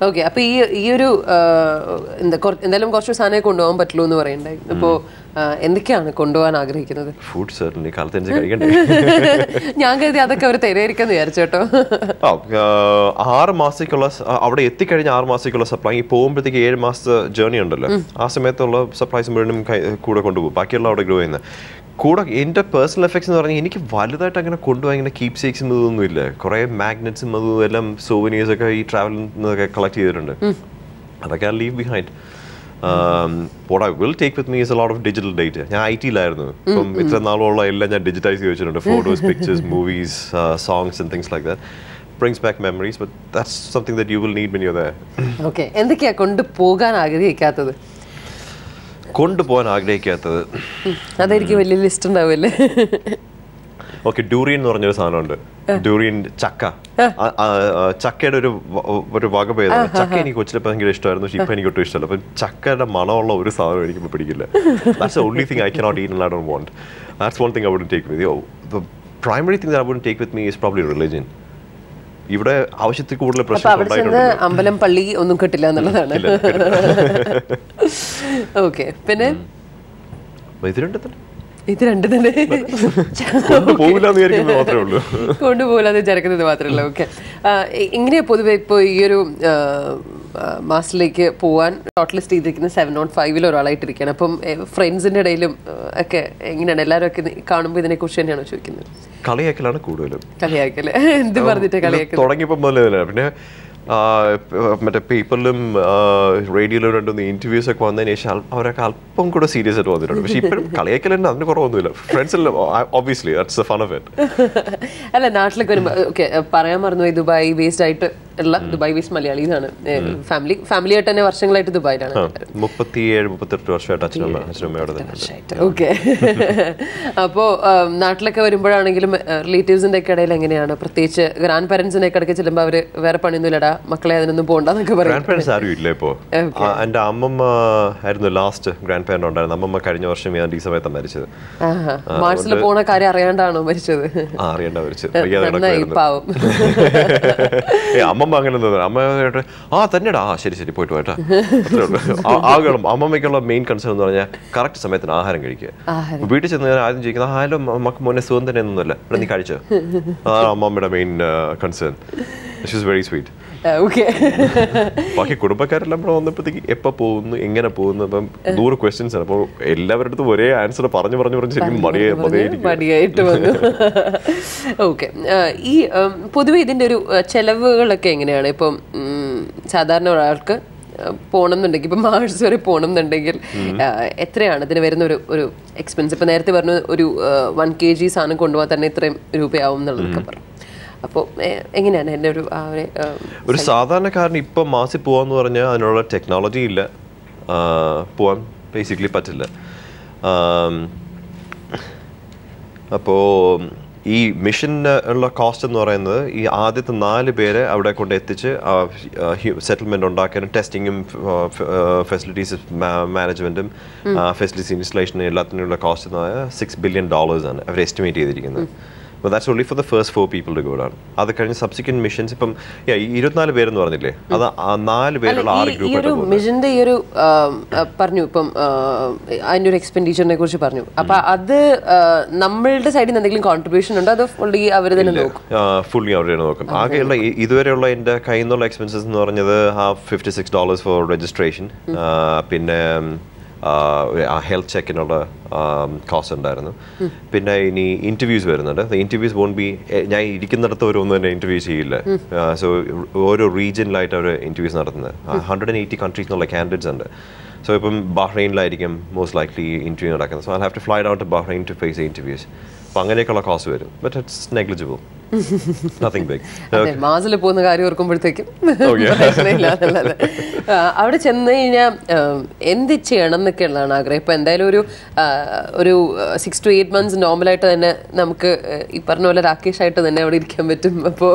ഓക്കെ. അപ്പൊ ഈ ഒരു എന്തായാലും കുറച്ച് സാധനം കൊണ്ടുപോകാൻ പറ്റുള്ളൂ എന്ന് പറയണ്ടായി. അപ്പോ എന്തൊക്കെയാണ് കൊണ്ടുപോകാൻ ആഗ്രഹിക്കുന്നത്? ഫുഡ് സെർട്ടൻലി കാലത്തനുസരിച്ച് കഴിക്കണ്ടേ. ഞാൻ കരുതി അതൊക്കെ അവർ തരുമായിരിക്കും വിചാരിച്ചു കേട്ടോ. 6 മാസത്തേക്കുള്ള അവിടെ എത്തിക്കഴിഞ്ഞ 6 മാസത്തേക്കുള്ള സപ്ലൈ, ഈ പോകുമ്പോഴത്തേക്ക് 7 മാസത്തെ ജേർണി ഉണ്ടല്ലോ, ആ സമയത്തുള്ള സപ്ലൈസ് മുഴുവനും കൂടെ കൊണ്ടുപോകും. ബാക്കിയുള്ള അവിടെ ഗ്രോ ചെയ്യുന്നത് കൂടെ. എൻ്റെ പേഴ്സണൽ എഫക്ട്സ് എന്ന് പറഞ്ഞാൽ എനിക്ക് വലുതായിട്ട് അങ്ങനെ കൊണ്ടുപോകാൻ ഇങ്ങനെ കീപ് സേക്സും ഇതൊന്നുമില്ല. കുറേ മാഗ്നറ്റ്സും അതും എല്ലാം സോവനീഴ്സ് ഒക്കെ ഈ ട്രാവലിൽ നിന്നൊക്കെ കളക്ട് ചെയ്തിട്ടുണ്ട്. അതൊക്കെ I leave behind. What I will take with me is a lot of digital data. ഞാൻ IT-ലായിരുന്നു. അപ്പം ഇത്ര നാളുള്ള എല്ലാം ഞാൻ ഡിജിറ്റൈസ് ചെയ്ത് വെച്ചിട്ടുണ്ട്. Photos, pictures, movies, songs and things like that. Brings back memories, but that's something that you will need when you're there. Okay. എന്തൊക്കെയാ കൊണ്ടുപോകാൻ ആഗ്രഹിക്കാത്തത്? കൊണ്ടുപോകാൻ ആഗ്രഹിക്കാത്തത് അതായിരിക്കും വലിയ ലിസ്റ്റ് ഉണ്ടാവില്ലേ? ഓക്കെ, ഡ്യൂറിയൻ എന്ന് പറഞ്ഞൊരു സാധനമുണ്ട്. ഡ്യൂറിയൻ ചക്ക. ചക്കയുടെ ഒരു വകഭേദമാണ്. ചക്ക എനിക്ക് കൊച്ചിലപ്പോൾ ഭയങ്കര ഇഷ്ടമായിരുന്നു, പക്ഷെ ഇപ്പം എനിക്ക് ഒട്ടും ഇഷ്ടമല്ല. അപ്പം ചക്കയുടെ മണമുള്ള ഒരു സാധനം എനിക്കിപ്പോൾ പിടിക്കില്ല. That's the only thing I cannot eat and I don't want. That's one thing I wouldn't take with me. The primary thing that I wouldn't take with me is probably religion. ഇവിടെ ആവശ്യത്തിൽ കൂടുതൽ പ്രശ്നം അമ്പലം പള്ളി ഒന്നും കിട്ടില്ല എന്നുള്ളതാണ്. Okay. പിന്നെ ഇത് രണ്ട് തന്നെ കൊണ്ടുപോകില്ലാന്ന് വിചാരിക്കുന്നത് മാത്രമേ ഉള്ളൂ. ഓക്കെ. എങ്ങനെയാ പൊതുവെ ഇപ്പോൾ ഈ ഒരു മാസിലേക്ക് പോകാൻ ഷോർട്ട് ലിസ്റ്റ് ചെയ്തിരിക്കുന്ന 705 ഒരാളായിട്ടിരിക്കുകയാണ്. അപ്പം ഫ്രണ്ട്സിന്റെ ഇടയിലും ഒക്കെ എങ്ങനെയാണ്? എല്ലാവരും ഒക്കെ കാണുമ്പോൾ ഇതിനെ കുറിച്ച് തന്നെയാണോ ചോദിക്കുന്നത്? കളിയാക്കലാണ് കൂടുതലും. കളിയാക്കല് എന്ത് പറഞ്ഞിട്ട് കളിയാക്കൽ തുടങ്ങിയപ്പോൾ മുതലേ. പിന്നെ മറ്റേ പേപ്പറിലും റേഡിയോയിലും 2 ഇന്റർവ്യൂസ് ഒക്കെ വന്നതിന് ശേഷം അവരൊക്കെ അല്പം കൂടെ സീരിയസ് ആയിട്ട് വന്നിട്ടുണ്ട്. പക്ഷെ ഇപ്പോഴും കളിയാക്കൽ തന്നെ, അതിന് കുറവൊന്നുമില്ല. ഫ്രണ്ട്സിലും obviously that's the fun of it. അല്ല, നാട്ടിലേക്ക് വരുമ്പോൾ ഓക്കെ പറയാൻ മറന്നു, ദുബായ് ബേസ്ഡ് ആയിട്ട് ഉള്ള ദുബായ് ബേസ്ഡ് മലയാളീസാണ്. ഫാമിലി ആയിട്ട് തന്നെ വർഷങ്ങളായിട്ട് ദുബായിലാണ്. 37-38 വർഷമായിട്ട് അച്ഛനമ്മയോടെ തന്നെ. ഓക്കെ. അപ്പോൾ നാട്ടിലൊക്കെ വരുമ്പോഴാണെങ്കിലും റിലേറ്റീവ്സിന്റെ ഒക്കെ ഇടയിൽ എങ്ങനെയാണ്? പ്രത്യേകിച്ച് ഗ്രാൻഡ് പാരന്റ്സിന്റെ ഒക്കെ ഇടയ്ക്ക് ചെല്ലുമ്പോൾ അവര് വേറെ പണിയൊന്നുമില്ലടാ മക്കളെ അതിനൊന്നും പോകണ്ടെന്നൊക്കെ പറയും. ഗ്രാൻഡ് പാരന്റ്സ് ആരും ഇല്ല ഇപ്പോൾ. എൻ്റെ അമ്മമ്മ ആയിരുന്നു ലാസ്റ്റ് ഗ്രാൻഡ് പാരന്റ് ഉണ്ടായിരുന്നത്. അമ്മമ്മ കഴിഞ്ഞ വർഷം ഈ സമയത്താണ് മരിച്ചത്. മാർച്ചിൽ പോണ കാര്യം അറിയാണ്ടാണോ മരിച്ചത്? അറിയാണ്ട മരിച്ചത്. അമ്മമ്മ അങ്ങനെ അമ്മ തന്നെടാ ശരി ശരി പോയിട്ട് പോയിട്ടാ. ആകണം അമ്മമ്മയ്ക്കുള്ള മെയിൻ കൺസേൺ എന്ന് പറഞ്ഞാൽ കറക്റ്റ് സമയത്തിന് ആഹാരം കഴിക്കുക. വീട്ടിൽ ചെന്ന് ഞാൻ ആദ്യം ചോദിക്കുന്നത് ആയാലും മക്ക് മോനെ സുഖം തന്നെ ഒന്നുമല്ല, ഇവിടെ നീ കഴിച്ചോ? അതാണ് അമ്മമ്മയുടെ main concern. She's very sweet. Okay. ബാക്കി കുടുംബക്കാരെല്ലാം ഇവിടെ വന്നപ്പോഴത്തേക്ക് എപ്പോൾ പോകുന്നു, എങ്ങനെ പോകുന്നു, അപ്പം 100 ക്വസ്റ്റ്യൻസ് ആണ്. അപ്പോൾ എല്ലാവരുടെ അടുത്തും ഒരേ ആൻസർ പറഞ്ഞു ശരിക്കും മടിയായിട്ട് വന്നു. ഓക്കെ. ഈ പൊതുവെ ഇതിൻ്റെ ഒരു ചെലവുകളൊക്കെ എങ്ങനെയാണ്? ഇപ്പം സാധാരണ ഒരാൾക്ക് പോകണം എന്നുണ്ടെങ്കിൽ, ഇപ്പം മാർസ് വരെ പോകണം എന്നുണ്ടെങ്കിൽ എത്രയാണ് ഇതിന് വരുന്ന ഒരു എക്സ്പെൻസ്? ഇപ്പം നേരത്തെ പറഞ്ഞു ഒരു 1 kg സാധനം കൊണ്ടുപോകാൻ തന്നെ ഇത്രയും രൂപയാവും എന്നുള്ളതൊക്കെ പറഞ്ഞു. അപ്പോൾ എങ്ങനെയാണ് എൻ്റെ ഒരു സാധാരണക്കാരന് ഇപ്പം മാസിൽ പോകാന്ന് പറഞ്ഞാൽ അതിനുള്ള ടെക്നോളജി ഇല്ല, പോകാൻ ബേസിക്കലി പറ്റില്ല. അപ്പോൾ ഈ മിഷന് ഉള്ള കോസ്റ്റ് എന്ന് പറയുന്നത് ഈ ആദ്യത്തെ 4 പേരെ അവിടെ കൊണ്ട് എത്തിച്ച് സെറ്റിൽമെന്റ് ഉണ്ടാക്കാനും ടെസ്റ്റിങ്ങും ഫെസിലിറ്റീസ് മാനേജ്മെന്റും ഫെസിലിറ്റീസ് ഇൻസ്റ്റലേഷനും എല്ലാത്തിനുള്ള കോസ്റ്റ് എന്ന് പറഞ്ഞാൽ $6 billion ആണ് അവർ എസ്റ്റിമേറ്റ് ചെയ്തിരിക്കുന്നത്. But that's only for the first 4 people to go down. അത് കഴിഞ്ഞ് സബ്സിക്വന്റ് മിഷൻസ് ഇപ്പം 24 പേരെന്ന് പറഞ്ഞില്ലേ, അത് 4 പേരുള്ള 6 ഗ്രൂപ്പ്. മിഷന്റെ ഈ ഒരു പറഞ്ഞു ഇപ്പം അതിന്റെ ഒരു എക്സ്പെൻഡിച്ചറിനെ കുറിച്ച് പറഞ്ഞു. അപ്പൊ അത് നമ്മളുടെ സൈഡിൽ നിന്ന് എന്തെങ്കിലും കോൺട്രിബ്യൂഷൻ ഉണ്ടോ, അതോ ഫുള്ളി അവർ തന്നെ നോക്കും? ഫുള്ളി അവർ തന്നെ നോക്കും. ആകെയുള്ള ഇതുവരെയുള്ള എൻ്റെ കയ്യിൽ നിന്നുള്ള എക്സ്പെൻസസ് എന്ന് പറഞ്ഞത് $56 ഫോർ രജിസ്ട്രേഷൻ, പിന്നെ ഹെൽത്ത് ചെക്കിനുള്ള കോസ്റ്റ് ഉണ്ടായിരുന്നു. പിന്നെ ഇനി ഇന്റർവ്യൂസ് വരുന്നുണ്ട്. ഇന്റർവ്യൂസ് വോണ്ട് ബി, ഞാൻ ഇരിക്കുന്നിടത്ത് അവരൊന്നും തന്നെ ഇന്റർവ്യൂ ചെയ്യില്ല. സോ ഓരോ റീജിയനിലായിട്ട് അവർ ഇന്റർവ്യൂസ് നടത്തുന്നത്. 180 കൺട്രീസ് എന്നുള്ള കാൻഡിഡേറ്റ്സ് ഉണ്ട്. സോ ഇപ്പം ബഹ്റൈനിലായിരിക്കും മോസ്റ്റ് ലൈക്ലി ഇന്റർവ്യൂ നടക്കുന്നത്. So I have to fly out to Bahrain to face interviews. അപ്പോൾ അങ്ങനെയൊക്കെയുള്ള കോസ്റ്റ് വരും. But it's negligible, nothing big. മാസിൽ പോകുന്ന കാര്യം ഓർക്കുമ്പോഴത്തേക്കും അവിടെ ചെന്ന് കഴിഞ്ഞാൽ എന്ത് ചെയ്യണം എന്നൊക്കെ ഉള്ളതാണ് ആഗ്രഹം. ഇപ്പൊ എന്തായാലും ഒരു 6 to 8 months നോർമലായിട്ട് തന്നെ നമുക്ക് ഈ പറഞ്ഞ പോലെ രാകേഷ് ആയിട്ട് തന്നെ അവിടെ ഇരിക്കാൻ പറ്റും. അപ്പോൾ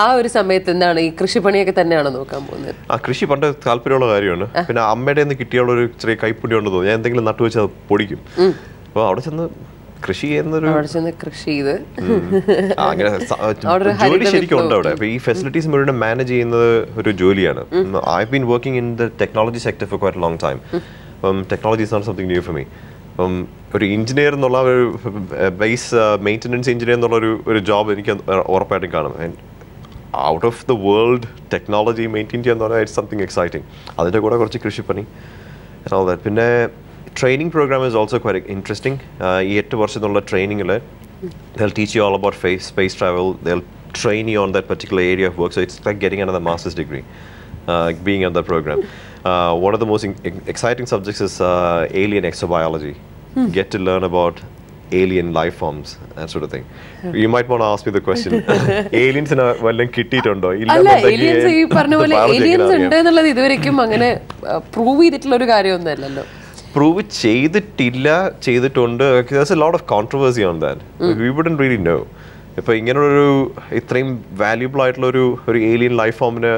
ആ ഒരു സമയത്ത് എന്താണ് ഈ കൃഷിപ്പണിയൊക്കെ തന്നെയാണ് നോക്കാൻ പോകുന്നത്? കൃഷി പണ്ട് താല്പര്യമുള്ള കാര്യമാണ്. പിന്നെ അമ്മയുടെ നിന്ന് കിട്ടിയുള്ള ഒരു ചെറിയ കൈപ്പൊടി ഉണ്ടെന്ന് തോന്നുന്നു. ഞാൻ എന്തെങ്കിലും നട്ടുവെച്ച് അത് പൊടിക്കും. അപ്പോൾ അവിടെ ചെന്ന് കൃഷി ചെയ്യുന്നൊരു കൃഷി ചെയ്ത് അങ്ങനെ ജോലി ശരിക്കും ഉണ്ട് അവിടെ. ഈ ഫെസിലിറ്റീസ് മുഴുവൻ മാനേജ് ചെയ്യുന്നത് ഒരു ജോലിയാണ്. I been working in the technology sector for quite long time. അപ്പം technology is not something new for me. അപ്പം ഒരു എഞ്ചിനീയർ എന്നുള്ള ഒരു ബേസ് മെയിൻ്റനൻസ് എഞ്ചിനീയർ എന്നുള്ള ഒരു ജോബ് എനിക്ക് ഉറപ്പായിട്ടും കാണും. Out of the world technology maintain ചെയ്യാന്ന് പറഞ്ഞാൽ ഇറ്റ്സ് സംതിങ് എക്സൈറ്റിംഗ്. അതിൻ്റെ കൂടെ കുറച്ച് കൃഷിപ്പണി. പിന്നെ training program is also quite interesting. ഈ 8 വർഷത്തിനുള്ള ട്രെയിനിങ്ങിൽ they'll teach you all about space travel. They'll train you on that particular area of work. So it's like getting another master's degree, being at that program. One of the most exciting subjects is alien exobiology. Get to learn about alien life forms, that sort of thing. You might want to ask me the question. Aliens വല്ലതും കിട്ടിയിട്ടുണ്ടോ? അല്ല, aliens ഈ പറഞ്ഞ പോലെ aliens ഉണ്ട് എന്നുള്ളത് ഇതുവരെയ്ക്കും അങ്ങനെ prove ചെയ്തിട്ടുള്ള ഒരു കാര്യമൊന്നുമല്ലല്ലോ. പ്രൂവ് ചെയ്തിട്ടുണ്ട്. There's a lot of controversy on that. We wouldn't really know. ഇപ്പോൾ ഇങ്ങനെയുള്ളൊരു ഇത്രയും വാല്യൂബിൾ ആയിട്ടുള്ള ഒരു ഏലിയൻ ലൈഫ് ഫോമിന്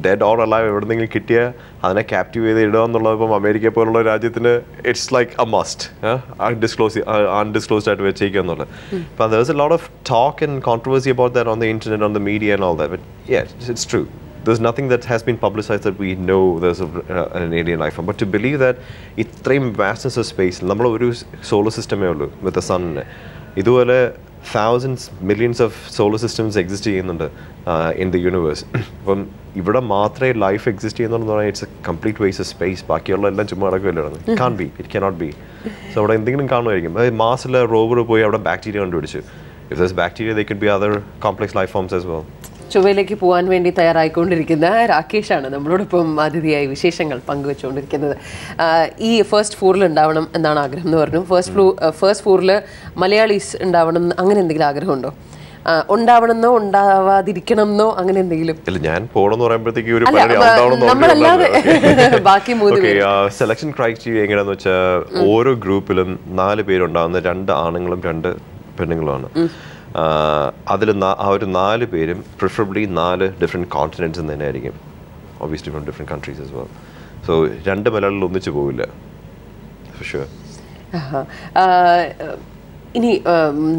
ഡെഡ് ഓർ അലൈവ് എവിടെന്നെങ്കിലും കിട്ടിയാൽ അതിനെ ക്യാപ്റ്റീവ് ചെയ്ത് ഇടുക എന്നുള്ളത് ഇപ്പം അമേരിക്ക പോലുള്ള രാജ്യത്തിന് it's like A must undisclosed ആയിട്ട് വെച്ചേക്കുക എന്നുള്ളത്. അപ്പം there's a lot of talk and controversy about that on the internet, on the media and all that. But yeah, it's true. There's nothing that has been publicized that we know there's an alien life form. But to believe that ഇത്രയും vastness of space, നമ്മൾ ഒരു solar സിസ്റ്റമേ ഉള്ളൂ with the sun. ഇതുപോലെ thousands, millions of solar systems exist ചെയ്യുന്നുണ്ട് in the universe. അപ്പം ഇവിടെ മാത്രമേ life exist ചെയ്യുന്നുണ്ടെന്ന് പറഞ്ഞാൽ it's a complete waste of space. ബാക്കിയുള്ള എല്ലാം ചുമ്മാ നടക്കുമല്ലോ. It cannot be. സോ അവിടെ എന്തെങ്കിലും കാണുമായിരിക്കും. മാസിലെ റോവർ പോയി അവിടെ ബാക്ടീരിയ കണ്ടുപിടിച്ചു. If there's bacteria, there could be other complex life forms as well. ചൊവ്വയിലേക്ക് പോകാൻ വേണ്ടി തയ്യാറായിക്കൊണ്ടിരിക്കുന്ന രാകേഷാണ് നമ്മളോടൊപ്പം അതിഥിയായി വിശേഷങ്ങൾ പങ്കുവെച്ചുകൊണ്ടിരിക്കുന്നത്. ഈ ഫസ്റ്റ് ഫ്ലോറിൽ ഉണ്ടാവണം എന്നാണ് ആഗ്രഹം എന്ന് പറഞ്ഞു. ഫസ്റ്റ് ഫ്ലോറിൽ മലയാളീസ് ഉണ്ടാവണം, അങ്ങനെ എന്തെങ്കിലും ആഗ്രഹമുണ്ടോ? ഉണ്ടാവണമെന്നോ ഉണ്ടാവാതിരിക്കണമെന്നോ അങ്ങനെ എന്തെങ്കിലും? ഞാൻ പോകണമെന്ന് പറയുമ്പോഴത്തേക്ക് നമ്മളല്ലാതെ ബാക്കി 3 സെലക്ഷൻ ക്രൈറ്റീരിയ എങ്ങനെയാന്ന് വെച്ചാൽ ഓരോ ഗ്രൂപ്പിലും 4 പേരുണ്ടാവുന്ന 2 ആണുങ്ങളും 2 പെണ്ണുങ്ങളുമാണ്. അതിൽ ആ ഒരു 4 പേരും പ്രിഫറബിളി 4 ഡിഫറെൻറ്റ് കോണ്ടിനെൻറ്റ്സ് തന്നെ ആയിരിക്കും. Obviously from different countries as well. So 2 മലയാളികൾ ഒന്നിച്ച് പോവില്ല ഫോർ ഷുവർ. ഇനി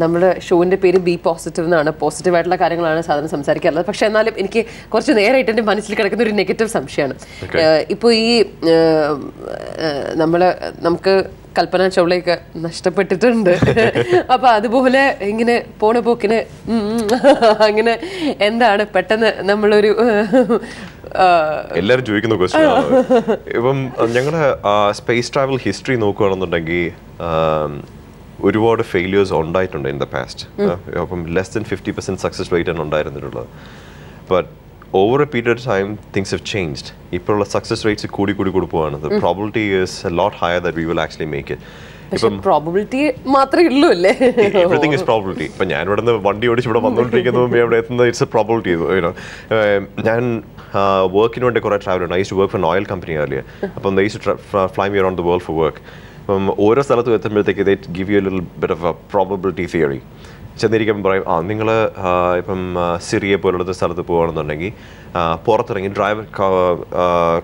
നമ്മുടെ ഷോവിൻ്റെ പേര് ബി പോസിറ്റീവ് എന്നാണ്. പോസിറ്റീവായിട്ടുള്ള കാര്യങ്ങളാണ് സാധാരണ സംസാരിക്കാറുള്ളത്. പക്ഷേ എന്നാലും എനിക്ക് കുറച്ച് നേരമായിട്ട് എൻ്റെ മനസ്സിൽ കിടക്കുന്ന ഒരു നെഗറ്റീവ് സംശയമാണ്. ഇപ്പോൾ ഈ നമുക്ക് കൽപ്പന ചൗളയൊക്കെ നഷ്ടപ്പെട്ടിട്ടുണ്ട്. അപ്പൊ അതുപോലെ ഇങ്ങനെ പോണ പോക്കിന് അങ്ങനെ എന്താണ് പെട്ടെന്ന് നമ്മളൊരു എല്ലാവരും ചോദിക്കുന്ന ക്വസ്റ്റ്യൻ ആണ്. ഇപ്പം ഞങ്ങളുടെ സ്പേസ് ട്രാവൽ ഹിസ്റ്ററി നോക്കുകയാണെന്നുണ്ടെങ്കിൽ ഒരുപാട് ഫെയിലിയേഴ്സ് ഉണ്ടായിട്ടുണ്ട് ഇൻ ദ പാസ്റ്റ്. അപ്പം ലെസ് ദൻ 50% സക്സസ് റേറ്റ് ആണ് ഉണ്ടായിരുന്നിട്ടുള്ളത്. But over a period of time things have changed. ഇപ്പോൾ സക്സസ് റേറ്റ്സ് കൂടി പോവാണ്. The probability is a lot higher that we will actually make it. Probability മാത്രമേ ഉള്ളൂ അല്ലേ? Everything is probability. ഇപ്പം ഞാൻ ഇവിടെ നിന്ന് വണ്ടി ഓടിച്ച് ഇവിടെ വന്നുകൊണ്ടിരിക്കുന്ന മുമ്പ് അവിടെ എത്തുന്നത് ഇറ്റ്സ് എ പ്രോബബിലിറ്റി. ഞാൻ വർക്കിന് വേണ്ടി കുറേ ട്രാവൽ ഉണ്ട്. I used to work for an oil company earlier. അപ്പം they used to fly me around the world for work. അപ്പം ഓരോ സ്ഥലത്തും എത്തുമ്പോഴത്തേക്ക് they give you a little bit of a probability theory. ചെന്നിരിക്കുമ്പോൾ പറയും നിങ്ങൾ ഇപ്പം സിറിയ പോലുള്ള സ്ഥലത്ത് പോകുകയാണെന്നുണ്ടെങ്കിൽ പുറത്തിറങ്ങി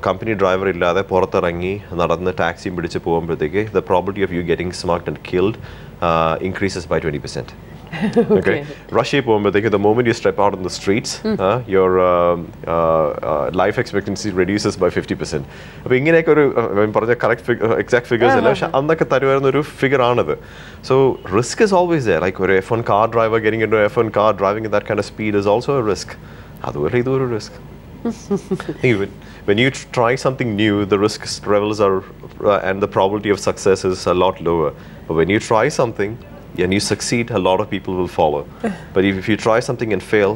കമ്പനി ഡ്രൈവർ ഇല്ലാതെ പുറത്തിറങ്ങി നടന്ന് ടാക്സിയും പിടിച്ച് പോകുമ്പോഴത്തേക്ക് the probability of you getting smacked and killed increases by 20%. Okay. Russia പോകുമ്പോഴത്തേക്ക് the moment you step out on the streets, your life expectancy reduces by 50%. അപ്പോൾ ഇങ്ങനെയൊക്കെ ഒരു പറഞ്ഞ കറക്റ്റ് എക്സാക്ട് ഫിഗേഴ്സ് അല്ല, പക്ഷെ അന്നൊക്കെ തരുമായിരുന്ന ഒരു ഫിഗർ ആണത്. So risk is always there. Like ഒരു F1 car driver getting into an F1 car driving at that kind of speed is also a risk. അതുപോലെ ഇതൊരു risk. Even when you try something new, the risk levels are and the probability of success is a lot lower. But when you try something and you succeed, a lot of people will follow. But if you try something and fail,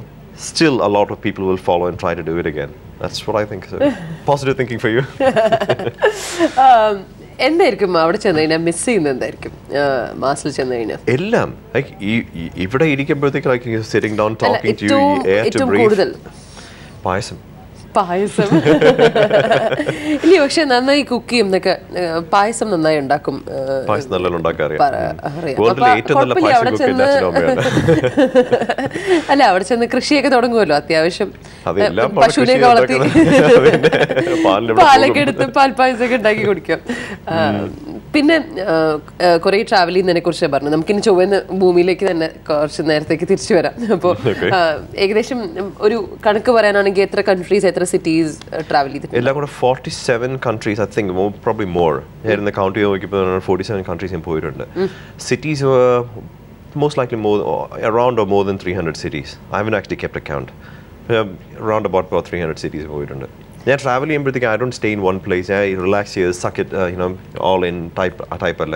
still a lot of people will follow and try to do it again. That's what I think. So, positive thinking for you. എന്തായിരിക്കും അവിടെ ചെന്നതിനെ miss ചെയ്യുന്നത്? എന്തായിരിക്കും മാസിൽ ചെന്നതിന്? എല്ലാം like ഇവിടെ ഇരിക്കുമ്പോഴത്തേക്ക് like sitting down talking to you, air to breathe. പായസം ഇല്ല, പക്ഷെ നന്നായി കുക്ക് ചെയ്യും എന്നൊക്കെ. പായസം നന്നായി ഉണ്ടാക്കും. അല്ല, അവിടെ ചെന്ന് കൃഷിയൊക്കെ തുടങ്ങുമല്ലോ. അത്യാവശ്യം പശുവിനെയൊക്കെ വളർത്തി പാലൊക്കെ എടുത്ത് പാൽപ്പായസമൊക്കെ ഉണ്ടാക്കി കുടിക്കാം. പിന്നെ കുറെ ട്രാവൽ ചെയ്യുന്നതിനെ കുറിച്ച് പറഞ്ഞു. നമുക്കിനി ചൊവ്വന്ന് ഭൂമിയിലേക്ക് തന്നെ കുറച്ച് നേരത്തേക്ക് തിരിച്ചു വരാം. അപ്പോൾ ഏകദേശം ഒരു കണക്ക് പറയാനാണെങ്കിൽ എത്ര കൺട്രീസ്, എത്ര cities travel ചെയ്തിട്ടുണ്ട്? എല്ലാം കൂടെ 47 countries, I think, probably more. Here in the county നോക്കിയപ്പോൾ 47 countries ഞാൻ പോയിട്ടുണ്ട്. Cities were most likely around or more than 300 cities. I haven't actually kept a count. Around about 300 cities പോയിട്ടുണ്ട്. ഞാൻ travel ചെയ്യുമ്പോഴത്തേക്ക് I don't stay in one place. I relax here, suck it, all in type അല്ല.